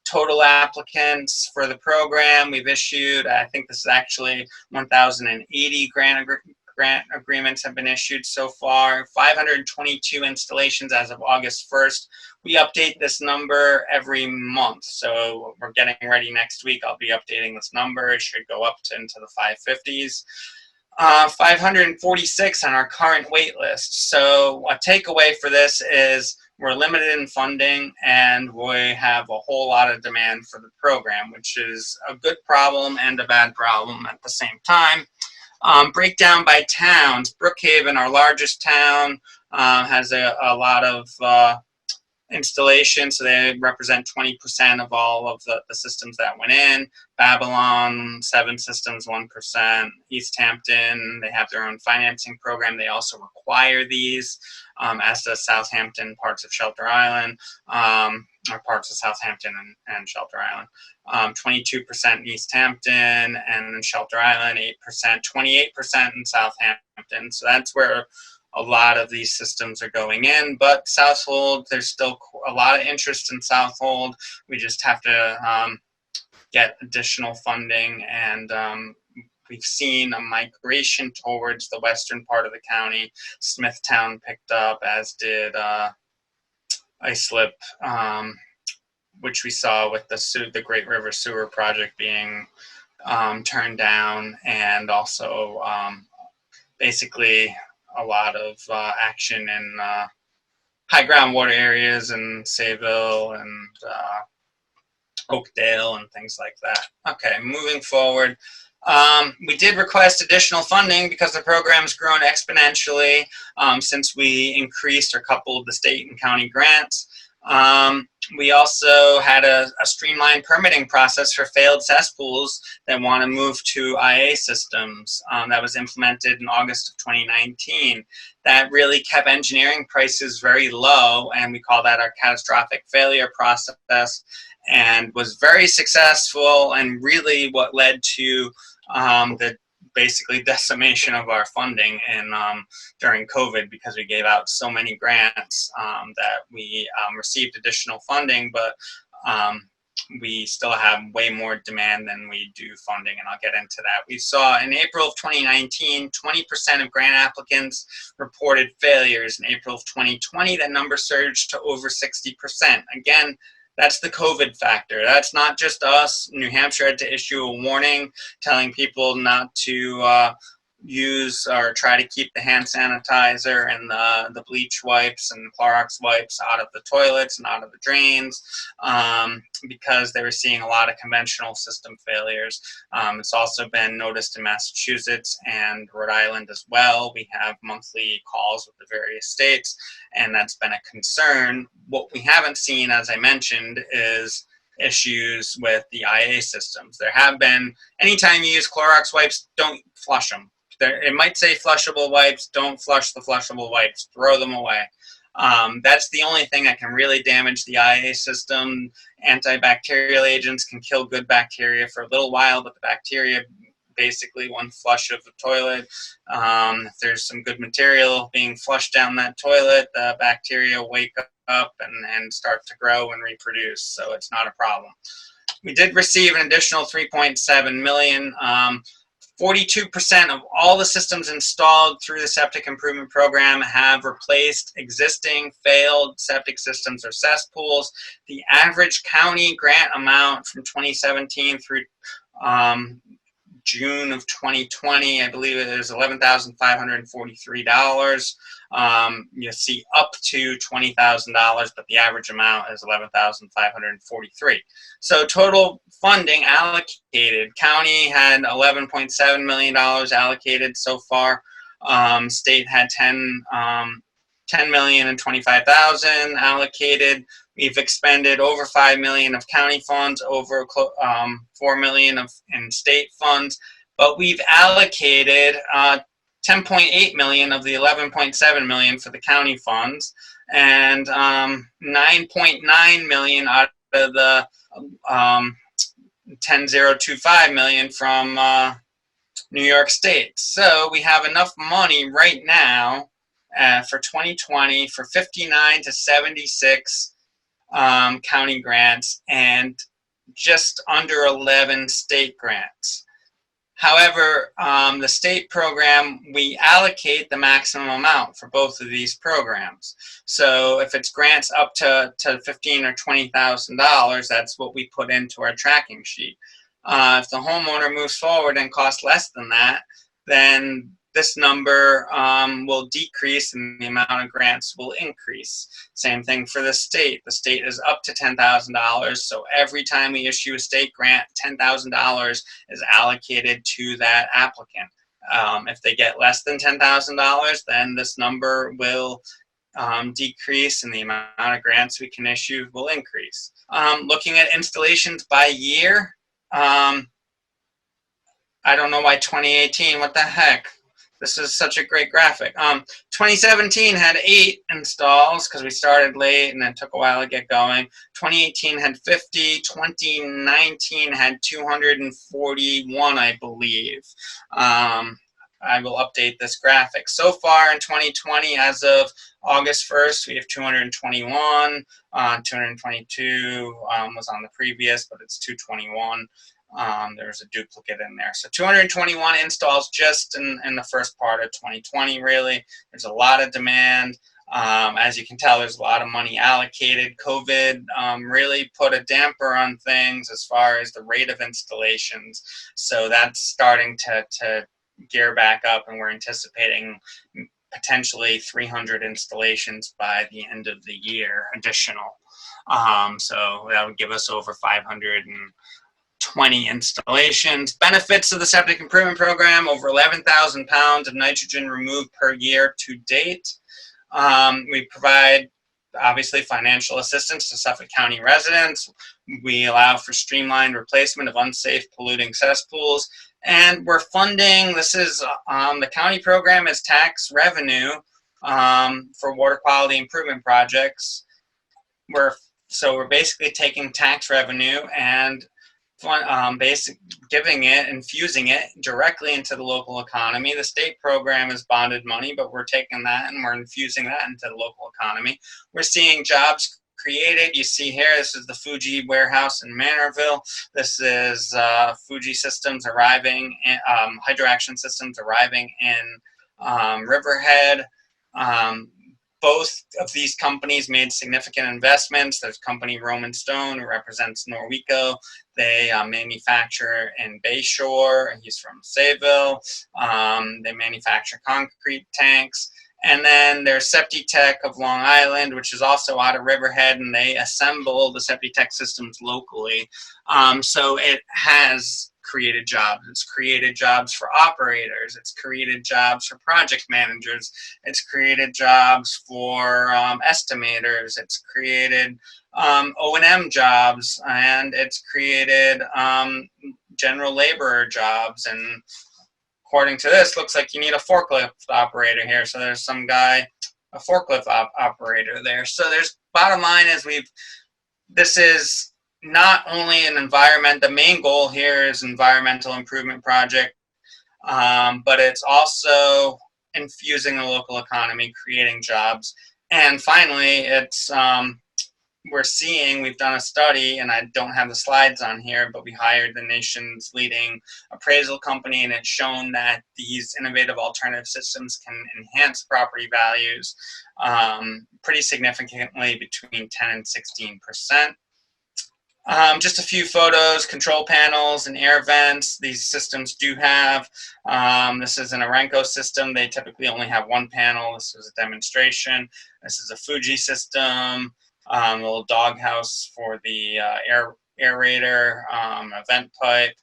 total applicants for the program. We've issued, I think this is actually 1,080 grant agreements have been issued so far, 522 installations as of August 1st. We update this number every month, so we're getting ready next week. I'll be updating this number. It should go up into the 550s. 546 on our current wait list. So a takeaway for this is we're limited in funding and we have a whole lot of demand for the program, which is a good problem and a bad problem at the same time. Breakdown by towns. Brookhaven, our largest town, has a lot of installation, so they represent 20% of all of the systems that went in. Babylon, 7 systems, 1%. East Hampton, they have their own financing program. They also require these, as does Southampton, parts of Shelter Island. or parts of Southampton and Shelter Island. 22% in East Hampton, and in Shelter Island, 8%, 28% in Southampton. So that's where a lot of these systems are going in. But Southold, there's still a lot of interest in Southold. We just have to get additional funding, and we've seen a migration towards the western part of the county. Smithtown picked up, as did Islip, which we saw with the Great River Sewer project being turned down, and also basically a lot of action in high groundwater areas in Sayville and Oakdale and things like that. Okay, moving forward. We did request additional funding because the program's grown exponentially since we increased or coupled the state and county grants. We also had a streamlined permitting process for failed cesspools that want to move to IA systems that was implemented in August of 2019. That really kept engineering prices very low, and we call that our catastrophic failure process, and was very successful, and really what led to the basically decimation of our funding during COVID, because we gave out so many grants that we received additional funding, but we still have way more demand than we do funding, and I'll get into that. We saw in April of 2019, 20% of grant applicants reported failures. In April of 2020, that number surged to over 60%. Again, that's the COVID factor. That's not just us. New Hampshire had to issue a warning telling people not to use or try to keep the hand sanitizer and the bleach wipes and Clorox wipes out of the toilets and out of the drains because they were seeing a lot of conventional system failures. It's also been noticed in Massachusetts and Rhode Island as well. We have monthly calls with the various states, and that's been a concern. What we haven't seen, as I mentioned, is issues with the IA systems. There have been, anytime you use Clorox wipes, don't flush them. It might say flushable wipes, don't flush the flushable wipes, throw them away. That's the only thing that can really damage the IA system. Antibacterial agents can kill good bacteria for a little while, but the bacteria, basically one flush of the toilet, if there's some good material being flushed down that toilet, the bacteria wake up and start to grow and reproduce, so it's not a problem. We did receive an additional $3.7 million. 42% of all the systems installed through the Septic Improvement Program have replaced existing failed septic systems or cesspools. The average county grant amount from 2017 through June of 2020, I believe it is $11,543. You see up to $20,000, but the average amount is $11,543. So total funding allocated, county had $11.7 million allocated so far. State had $10,025,000 allocated. We've expended over $5 million of county funds, over $4 million in state funds, but we've allocated $10.8 million of the $11.7 million for the county funds, and $9.9 million out of the $10,025 million from New York State. So we have enough money right now for 2020 for 59 to 76 county grants and just under 11 state grants. However, the state program, we allocate the maximum amount for both of these programs. So if it's grants up to $15,000 or $20,000, that's what we put into our tracking sheet. If the homeowner moves forward and costs less than that, then this number will decrease and the amount of grants will increase. Same thing for the state. The state is up to $10,000, so every time we issue a state grant, $10,000 is allocated to that applicant. If they get less than $10,000, then this number will decrease and the amount of grants we can issue will increase. Looking at installations by year, I don't know why 2018, what the heck? This is such a great graphic. 2017 had 8 installs because we started late and it took a while to get going. 2018 had 50. 2019 had 241, I believe. I will update this graphic. So far in 2020, as of August 1st, we have 221. 222 was on the previous, but it's 221. There's a duplicate in there. So 221 installs just in the first part of 2020, really. There's a lot of demand. As you can tell, there's a lot of money allocated. COVID really put a damper on things as far as the rate of installations. So that's starting to gear back up, and we're anticipating potentially 300 installations by the end of the year, additional. So that would give us over 520 installations. Benefits of the septic improvement program: over 11,000 pounds of nitrogen removed per year to date. We provide, obviously, financial assistance to Suffolk County residents. We allow for streamlined replacement of unsafe polluting cesspools. And we're funding, this is, the county program is tax revenue for water quality improvement projects. We're basically taking tax revenue and giving it, infusing it directly into the local economy. The state program is bonded money, but we're taking that and we're infusing that into the local economy. We're seeing jobs created. You see here, this is the Fuji warehouse in Manorville. This is Fuji systems arriving, hydroaction systems arriving in Riverhead. Both of these companies made significant investments. There's company Roman Stone, who represents Norweco. They manufacture in Bayshore. He's from Sayville. They manufacture concrete tanks. And then there's Septic of Long Island, which is also out of Riverhead, and they assemble the Septic systems locally. So it has created jobs. It's created jobs for operators. It's created jobs for project managers. It's created jobs for estimators. It's created O&M jobs, and it's created general laborer jobs. And according to this, looks like you need a forklift operator here. So there's some guy, a forklift operator there. So there's, bottom line is, this is not only an environment, the main goal here is environmental improvement project, but it's also infusing the local economy, creating jobs. And finally, it's, we've done a study, and I don't have the slides on here, but we hired the nation's leading appraisal company, and it's shown that these innovative alternative systems can enhance property values pretty significantly, between 10 and 16%. Just a few photos: control panels and air vents. These systems do have, this is an Arenco system. They typically only have one panel. This was a demonstration. This is a Fuji system. A little doghouse for the aerator, a vent pipe.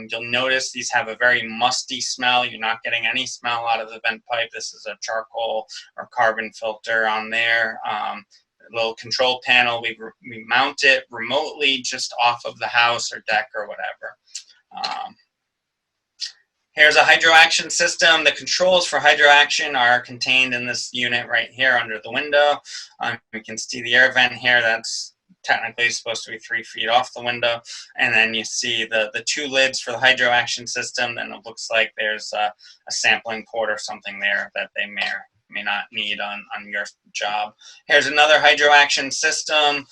You'll notice these have a very musty smell. You're not getting any smell out of the vent pipe. This is a charcoal or carbon filter on there. Little control panel. We mount it remotely just off of the house or deck or whatever. Here's a hydroaction system. The controls for hydroaction are contained in this unit right here under the window. You can see the air vent here. That's technically supposed to be 3 feet off the window. And then you see the 2 lids for the hydroaction system. Then it looks like there's a sampling port or something there that they may not need on your job. Here's another hydroaction system,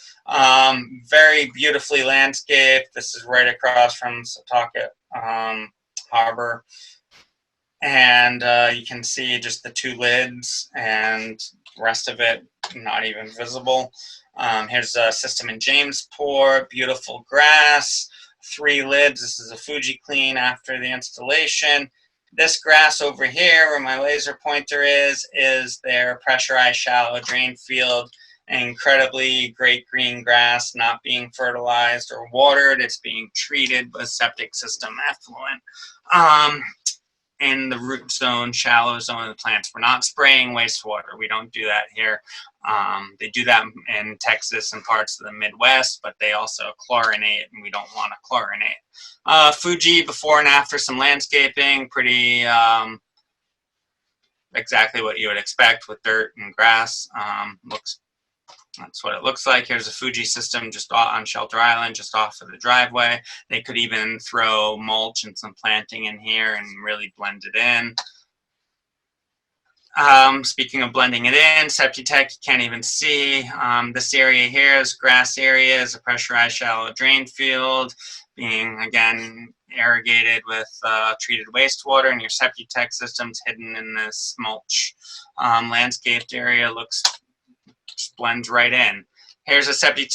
very beautifully landscaped. This is right across from Suffolk Harbor. And you can see just the 2 lids, and the rest of it not even visible. Here's a system in Jamesport, beautiful grass, 3 lids. This is a Fuji clean after the installation. This grass over here, where my laser pointer is their pressurized shallow drain field. Incredibly great green grass, not being fertilized or watered. It's being treated with septic system effluent. In the root zone, shallow zone of the plants. We're not spraying wastewater. We don't do that here. They do that in Texas and parts of the Midwest, but they also chlorinate, and we don't want to chlorinate. Fuji before and after some landscaping, pretty exactly what you would expect with dirt and grass. That's what it looks like. Here's a Fuji system just on Shelter Island, just off of the driveway. They could even throw mulch and some planting in here and really blend it in. Speaking of blending it in, Septic, you can't even see. This area here is grass area, is a pressurized shallow drain field being, again, irrigated with treated wastewater, and your Septic system's hidden in this mulch landscaped area. Just blends right in. Here's a Septic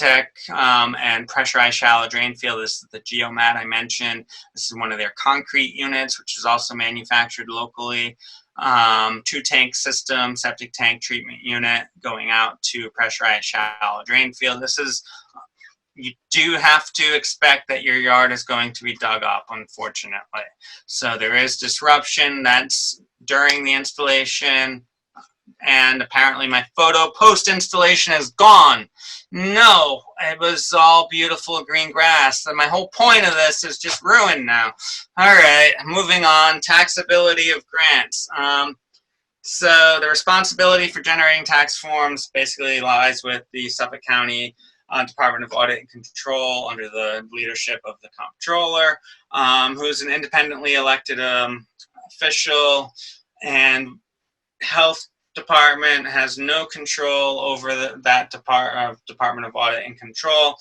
and pressurized shallow drain field. This is the geomat I mentioned. This is one of their concrete units, which is also manufactured locally. 2-tank system, septic tank treatment unit going out to pressurized shallow drain field. You do have to expect that your yard is going to be dug up, unfortunately. So there is disruption. That's during the installation. And apparently my photo post-installation is gone. No, it was all beautiful green grass. And my whole point of this is just ruined now. All right, moving on. Taxability of grants. So the responsibility for generating tax forms basically lies with the Suffolk County Department of Audit and Control under the leadership of the comptroller, who's an independently elected official, and health department has no control over that Department of Audit and Control,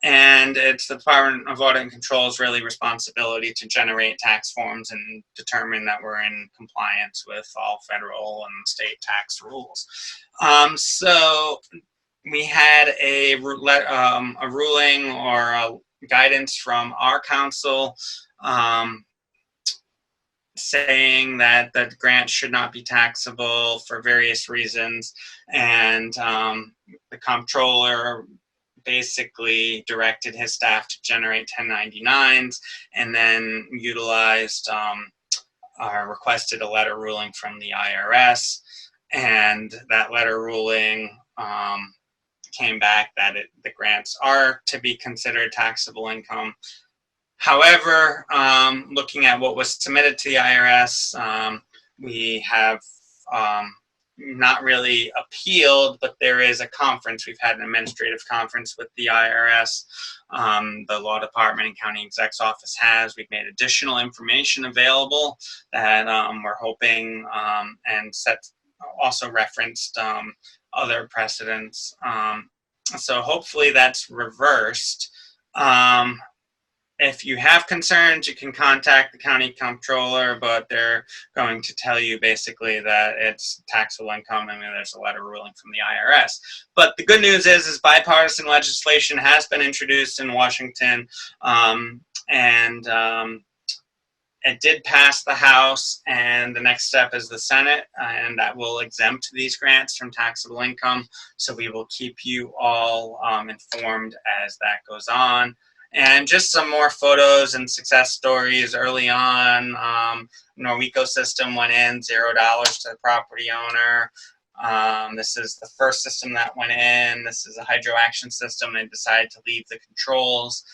and it's the Department of Audit and Control's really responsibility to generate tax forms and determine that we're in compliance with all federal and state tax rules. So we had a ruling or a guidance from our council saying that the grant should not be taxable for various reasons, and the comptroller basically directed his staff to generate 1099s, and then utilized requested a letter ruling from the IRS, and that letter ruling came back that the grants are to be considered taxable income. However, looking at what was submitted to the IRS, we have not really appealed, but there is a conference. We've had an administrative conference with the IRS. The law department and county exec's office has. We've made additional information available that we're hoping and also referenced other precedents. So hopefully that's reversed. If you have concerns, you can contact the county comptroller, but they're going to tell you basically that it's taxable income. I mean, there's a letter ruling from the IRS. But the good news is bipartisan legislation has been introduced in Washington, and it did pass the House, and the next step is the Senate, and that will exempt these grants from taxable income. So we will keep you all informed as that goes on. And just some more photos and success stories early on. Norweco system went in, $0 to the property owner. This is the first system that went in. This is a hydro action system. They decided to leave the controls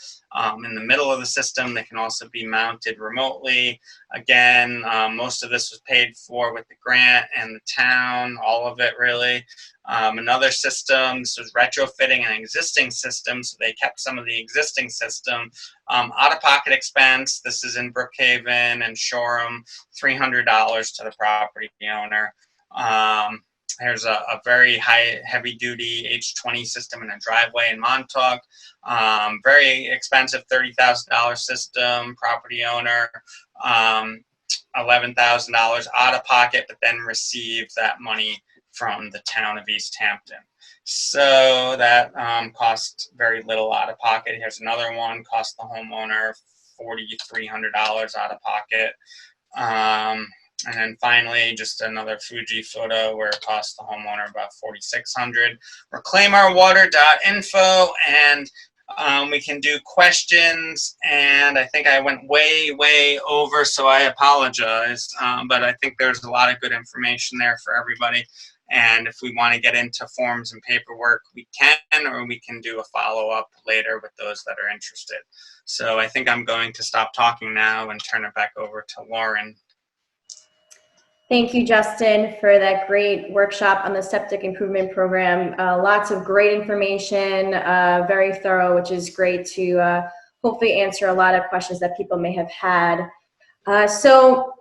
in the middle of the system. They can also be mounted remotely. Again, most of this was paid for with the grant and the town, all of it really. Another system, this was retrofitting an existing system, so they kept some of the existing system. Out-of-pocket expense, this is in Brookhaven and Shoreham, $300 to the property owner. Here's a very heavy-duty H20 system in a driveway in Montauk. Very expensive $30,000 system, property owner, $11,000 out of pocket, but then received that money from the town of East Hampton. So that cost very little out of pocket. Here's another one, cost the homeowner $4,300 out of pocket. And then finally, just another Fuji photo where it cost the homeowner about $4,600. Reclaimourwater.info, and we can do questions. And I think I went way over, so I apologize. But I think there's a lot of good information there for everybody. And if we want to get into forms and paperwork, we can, or we can do a follow-up later with those that are interested. So I think I'm going to stop talking now and turn it back over to Lauren. Thank you, Justin, for that great workshop on the septic improvement program. Lots of great information, very thorough, which is great to hopefully answer a lot of questions that people may have had. So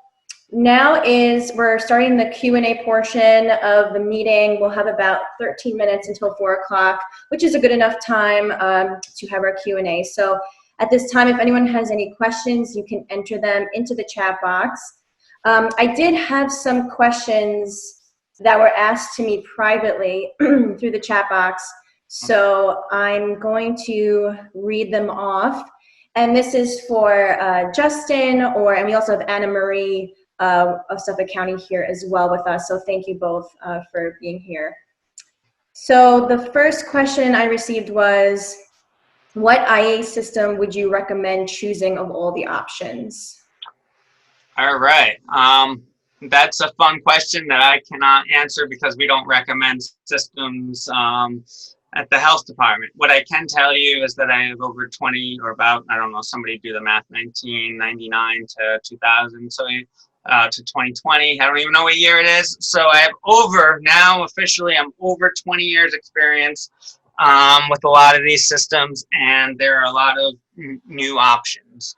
now we're starting the Q&A portion of the meeting. We'll have about 13 minutes until 4 o'clock, which is a good enough time to have our Q&A. So at this time, if anyone has any questions, you can enter them into the chat box. I did have some questions that were asked to me privately through the chat box, so I'm going to read them off. And this is for Justin, and we also have Anna Marie of Suffolk County here as well with us, so thank you both for being here. So the first question I received was, what IA system would you recommend choosing of all the options? All right. That's a fun question that I cannot answer because we don't recommend systems at the health department. What I can tell you is that I have over 20 or about, I don't know, somebody do the math, 1999 to 2000, so to 2020. I don't even know what year it is. So I have I'm over 20 years experience with a lot of these systems, and there are a lot of new options.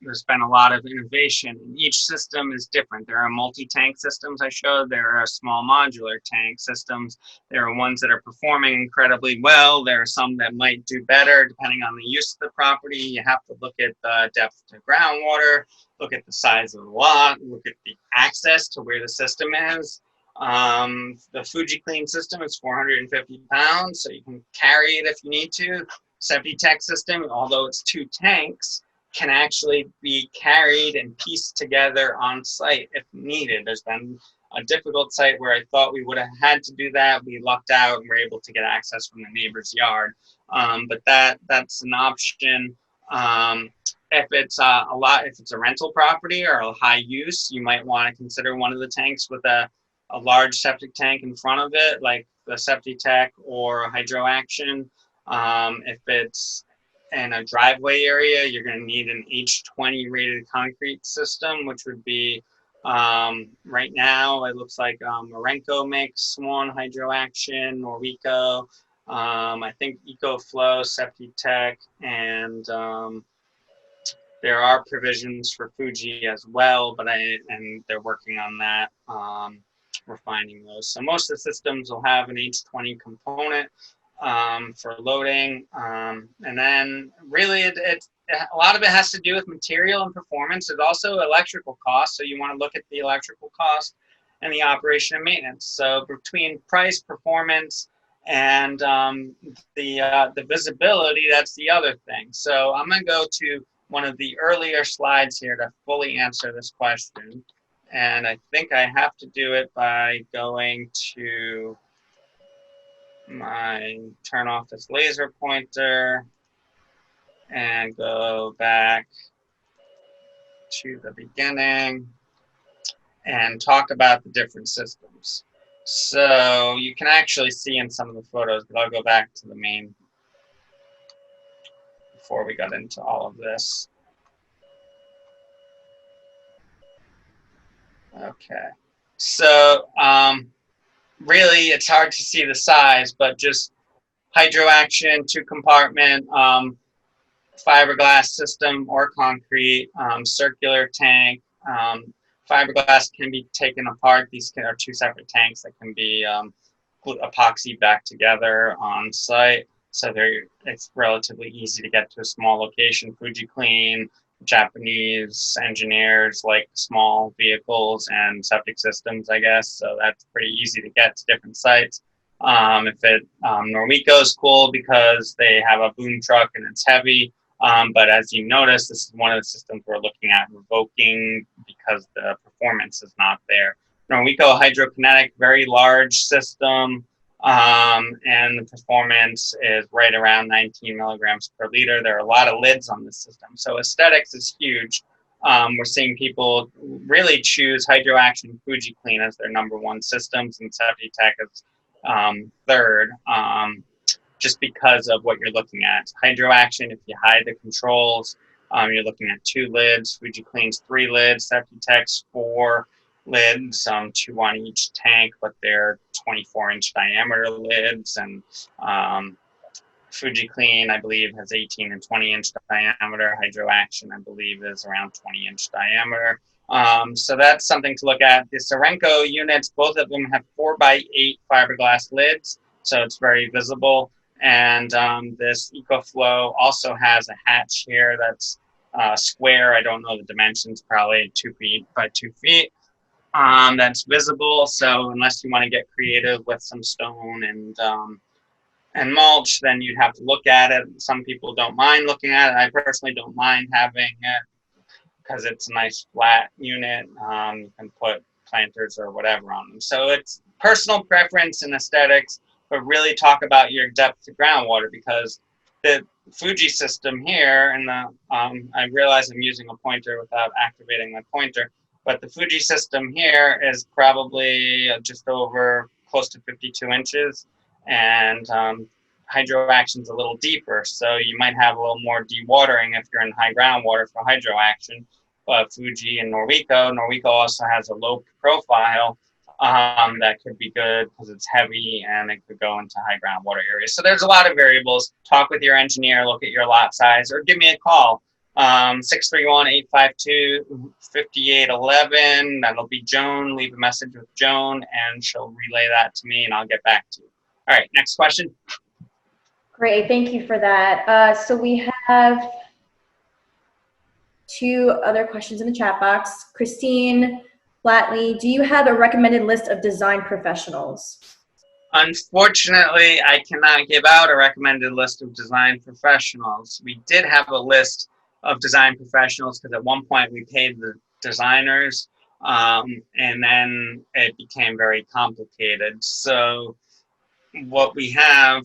There's been a lot of innovation, and each system is different. There are multi-tank systems I showed. There are small modular tank systems. There are ones that are performing incredibly well. There are some that might do better depending on the use of the property. You have to look at the depth to groundwater, look at the size of the lot, look at the access to where the system is. The FujiClean system is 450 pounds, so you can carry it if you need to. Septic system, although it's 2 tanks, can actually be carried and pieced together on site if needed. There's been a difficult site where I thought we would have had to do that. We lucked out and were able to get access from the neighbor's yard. But that's an option. If it's a rental property or a high use, you might want to consider one of the tanks with a large septic tank in front of it, like the Septic or a Hydro Action. If it's in a driveway area, you're going to need an H20 rated concrete system, which would be, right now, it looks like Marenco makes one, Hydro Action, Norweco, I think EcoFlow, Septic, and there are provisions for Fuji as well, and they're working on that, refining those. So most of the systems will have an H20 component for loading, and then really a lot of it has to do with material and performance. There's also electrical costs, so you want to look at the electrical cost and the operation and maintenance. So between price, performance, and the visibility, that's the other thing. So I'm going to go to one of the earlier slides here to fully answer this question, and I think I have to do it by going to turn off this laser pointer and go back to the beginning and talk about the different systems. So you can actually see in some of the photos, but I'll go back to the main before we got into all of this. Okay, so really it's hard to see the size, but just Hydro Action, 2-compartment, fiberglass system or concrete, circular tank. Fiberglass can be taken apart. These are 2 separate tanks that can be epoxy back together on site. So it's relatively easy to get to a small location. FujiClean, Japanese engineers like small vehicles and septic systems, I guess. So that's pretty easy to get to different sites. Norweco is cool because they have a boom truck and it's heavy. But as you notice, this is one of the systems we're looking at revoking because the performance is not there. Norweco Hydrokinetic, very large system, and the performance is right around 19 milligrams per liter. There are a lot of lids on this system. So aesthetics is huge. We're seeing people really choose Hydro Action FujiClean as their #1 systems, and Septic is third, just because of what you're looking at. Hydro Action, if you hide the controls, you're looking at 2 lids. FujiClean's 3 lids, Septic 4, lids, 2 on each tank, but they're 24-inch diameter lids. And Fuji Clean, I believe, has 18 and 20-inch diameter. Hydro Action, I believe, is around 20-inch diameter. So that's something to look at. The Sorenco units, both of them have 4x8 fiberglass lids, so it's very visible. And this EcoFlow also has a hatch here that's square. I don't know the dimensions, probably 2 feet by 2 feet. That's visible. So unless you want to get creative with some stone and mulch, then you'd have to look at it. Some people don't mind looking at it. I personally don't mind having it because it's a nice flat unit. You can put planters or whatever on them. So it's personal preference and aesthetics, but really talk about your depth to groundwater, because the Fuji system here, and I realize I'm using a pointer without activating my pointer, but the Fuji system here is probably just over close to 52 inches. And Hydro Action's a little deeper, so you might have a little more dewatering if you're in high groundwater for Hydro Action. But Fuji and Norweco also has a low profile that could be good because it's heavy and it could go into high groundwater areas. So there's a lot of variables. Talk with your engineer, look at your lot size, or give me a call. 631-852-5811. That'll be Joan. Leave a message with Joan and she'll relay that to me and I'll get back to you. All right, next question. Great, thank you for that. So we have 2 other questions in the chat box. Christine Flatley, do you have a recommended list of design professionals? Unfortunately, I cannot give out a recommended list of design professionals. We did have a list of design professionals because at one point we paid the designers, and then it became very complicated. So what we have,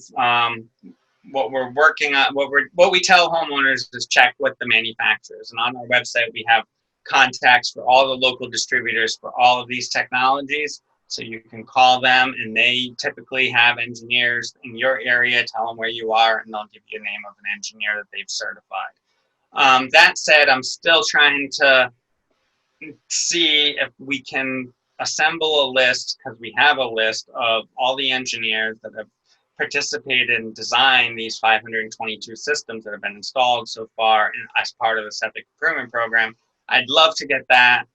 what we're working on, what we tell homeowners is check with the manufacturers. And on our website, we have contacts for all the local distributors for all of these technologies. So you can call them, and they typically have engineers in your area. Tell them where you are, and they'll give you a name of an engineer that they've certified. That said, I'm still trying to see if we can assemble a list, because we have a list of all the engineers that have participated and designed these 522 systems that have been installed so far as part of the Septic Improvement Program. I'd love to get that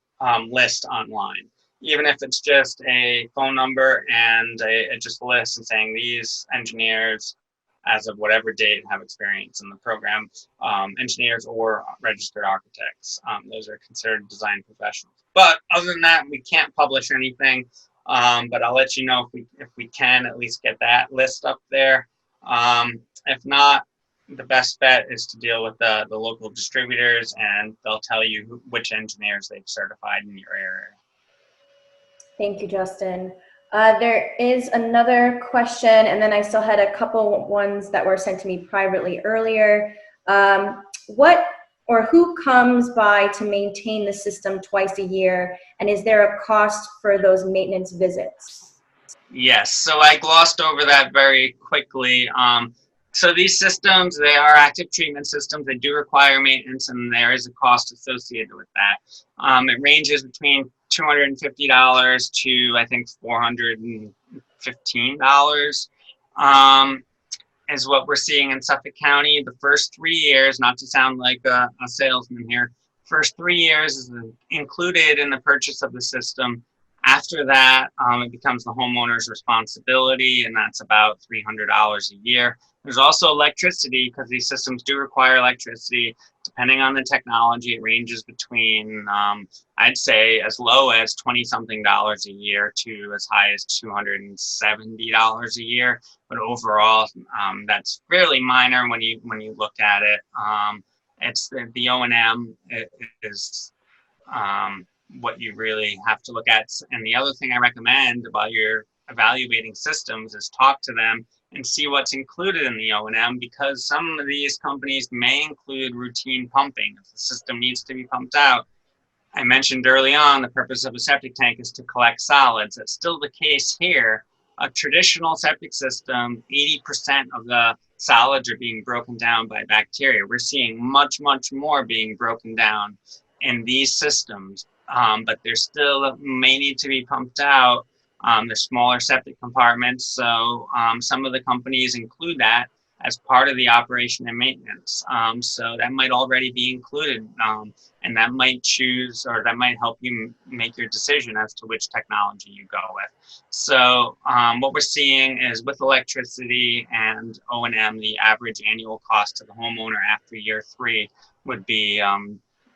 list online, even if it's just a phone number and just a list and saying these engineers, as of whatever date, have experience in the program, engineers or registered architects. Those are considered design professionals. But other than that, we can't publish anything. But I'll let you know if we can at least get that list up there. If not, the best bet is to deal with the local distributors, and they'll tell you which engineers they've certified in your area. Thank you, Justin. There is another question, and then I still had a couple ones that were sent to me privately earlier. What or who comes by to maintain the system twice a year, and is there a cost for those maintenance visits? Yes, so I glossed over that very quickly. So these systems, they are active treatment systems. They do require maintenance, and there is a cost associated with that. It ranges between $250 to, I think, $415 is what we're seeing in Suffolk County. The first 3 years, not to sound like a salesman here, first 3 years is included in the purchase of the system. After that, it becomes the homeowner's responsibility, and that's about $300 a year. There's also electricity, because these systems do require electricity. Depending on the technology, it ranges between, I'd say, as low as $20-something a year to as high as $270 a year. But overall, that's fairly minor when you look at it. It's the O&M is what you really have to look at. And the other thing I recommend about your evaluating systems is talk to them and see what's included in the O&M, because some of these companies may include routine pumping. If the system needs to be pumped out, I mentioned early on the purpose of a septic tank is to collect solids. That's still the case here. A traditional septic system, 80% of the solids are being broken down by bacteria. We're seeing much, much more being broken down in these systems but there still may need to be pumped out. They're smaller septic compartments, so some of the companies include that as part of the operation and maintenance. So that might already be included, and that might that might help you make your decision as to which technology you go with. So what we're seeing is with electricity and O&M, the average annual cost to the homeowner after year 3 would be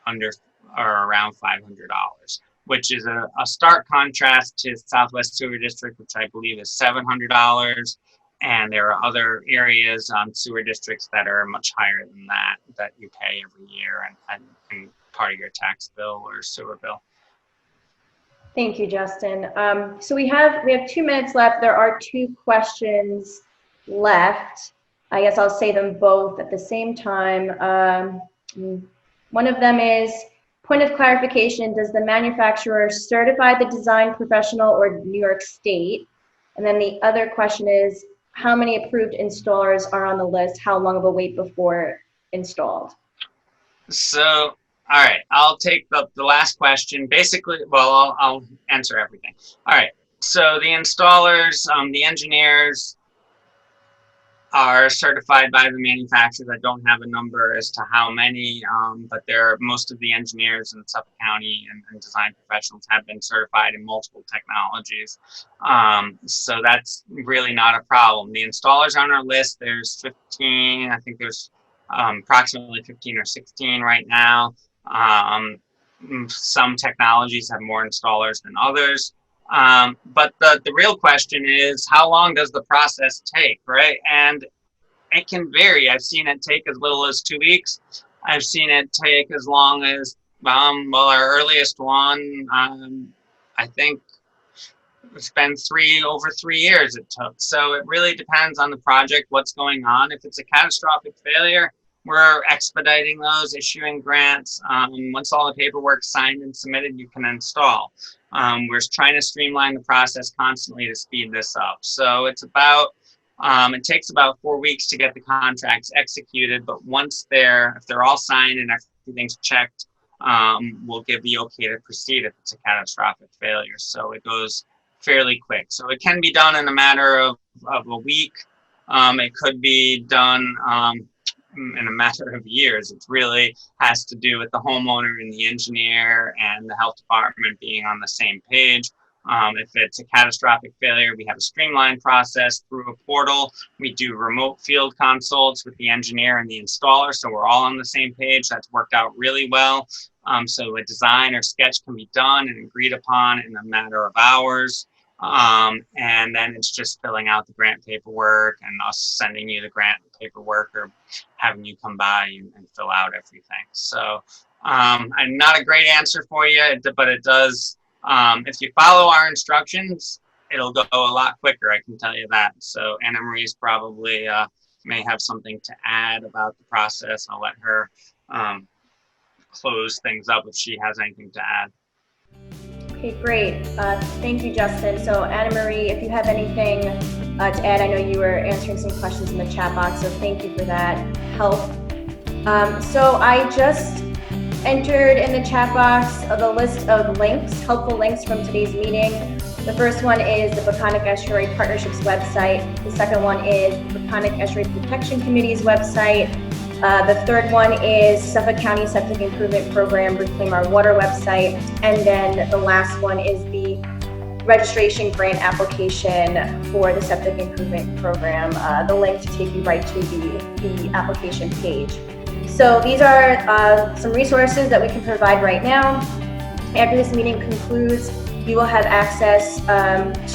under or around $500, which is a stark contrast to Southwest Sewer District, which I believe is $700. And there are other areas on sewer districts that are much higher than that you pay every year and part of your tax bill or sewer bill. Thank you, Justin. So we have 2 minutes left. There are 2 questions left. I guess I'll say them both at the same time. One of them is, point of clarification, does the manufacturer certify the design professional or New York State? And then the other question is, how many approved installers are on the list? How long of a wait before installed? So, all right, I'll take the last question. Basically, well, I'll answer everything. All right, so the installers, the engineers are certified by the manufacturers. I don't have a number as to how many, but most of the engineers in Suffolk County and design professionals have been certified in multiple technologies. So that's really not a problem. The installers on our list, there's 15, I think there's approximately 15 or 16 right now. Some technologies have more installers than others. But the real question is, how long does the process take, right? And it can vary. I've seen it take as little as 2 weeks. I've seen it take as long as, well, our earliest one, I think it's been over 3 years it took. So it really depends on the project, what's going on. If it's a catastrophic failure, we're expediting those, issuing grants. Once all the paperwork's signed and submitted, you can install. We're trying to streamline the process constantly to speed this up. So it's it takes about 4 weeks to get the contracts executed, but if they're all signed and everything's checked, we'll give the okay to proceed if it's a catastrophic failure. So it goes fairly quick. So it can be done in a matter of a week. It could be done in a matter of years. It really has to do with the homeowner and the engineer and the health department being on the same page. If it's a catastrophic failure, we have a streamlined process through a portal. We do remote field consults with the engineer and the installer, so we're all on the same page. That's worked out really well. So a design or sketch can be done and agreed upon in a matter of hours. And then it's just filling out the grant paperwork and us sending you the grant paperwork or having you come by and fill out everything. So I'm not a great answer for you, but it does, if you follow our instructions, it'll go a lot quicker, I can tell you that. So Anna Marie's probably may have something to add about the process. I'll let her close things up if she has anything to add. Okay, great. Thank you, Justin. So Anna Marie, if you have anything to add, I know you were answering some questions in the chat box, so thank you for that help. So I just entered in the chat box the list of links, helpful links from today's meeting. The first one is the Peconic Estuary Partnerships website. The second one is the Peconic Estuary Protection Committee's website. The third one is Suffolk County Septic Improvement Program Reclaim Our Water website. And then the last one is the registration grant application for the Septic Improvement Program, the link to take you right to the application page. So these are some resources that we can provide right now. After this meeting concludes, you will have access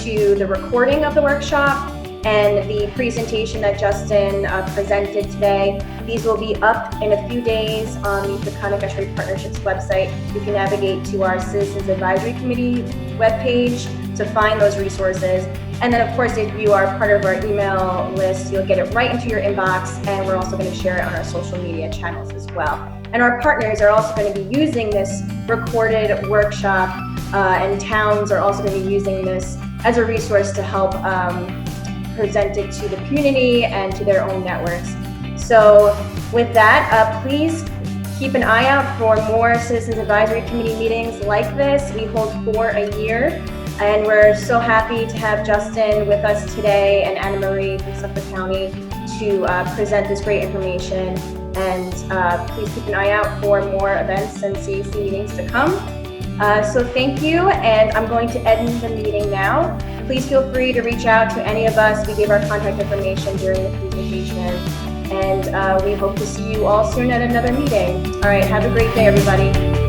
to the recording of the workshop and the presentation that Justin presented today. These will be up in a few days on the Peconic Estuary Partnerships website. You can navigate to our Citizens Advisory Committee webpage to find those resources. And then, of course, if you are part of our email list, you'll get it right into your inbox, and we're also going to share it on our social media channels as well. And our partners are also going to be using this recorded workshop, and towns are also going to be using this as a resource to help present it to the community and to their own networks. So with that, please keep an eye out for more Citizens Advisory Committee meetings like this. We hold 4 a year, and we're so happy to have Justin with us today and Anna Marie from Suffolk County to present this great information. And please keep an eye out for more events and CAC meetings to come. So thank you, and I'm going to end the meeting now. Please feel free to reach out to any of us. We gave our contact information during the presentation, and we hope to see you all soon at another meeting. All right, have a great day, everybody.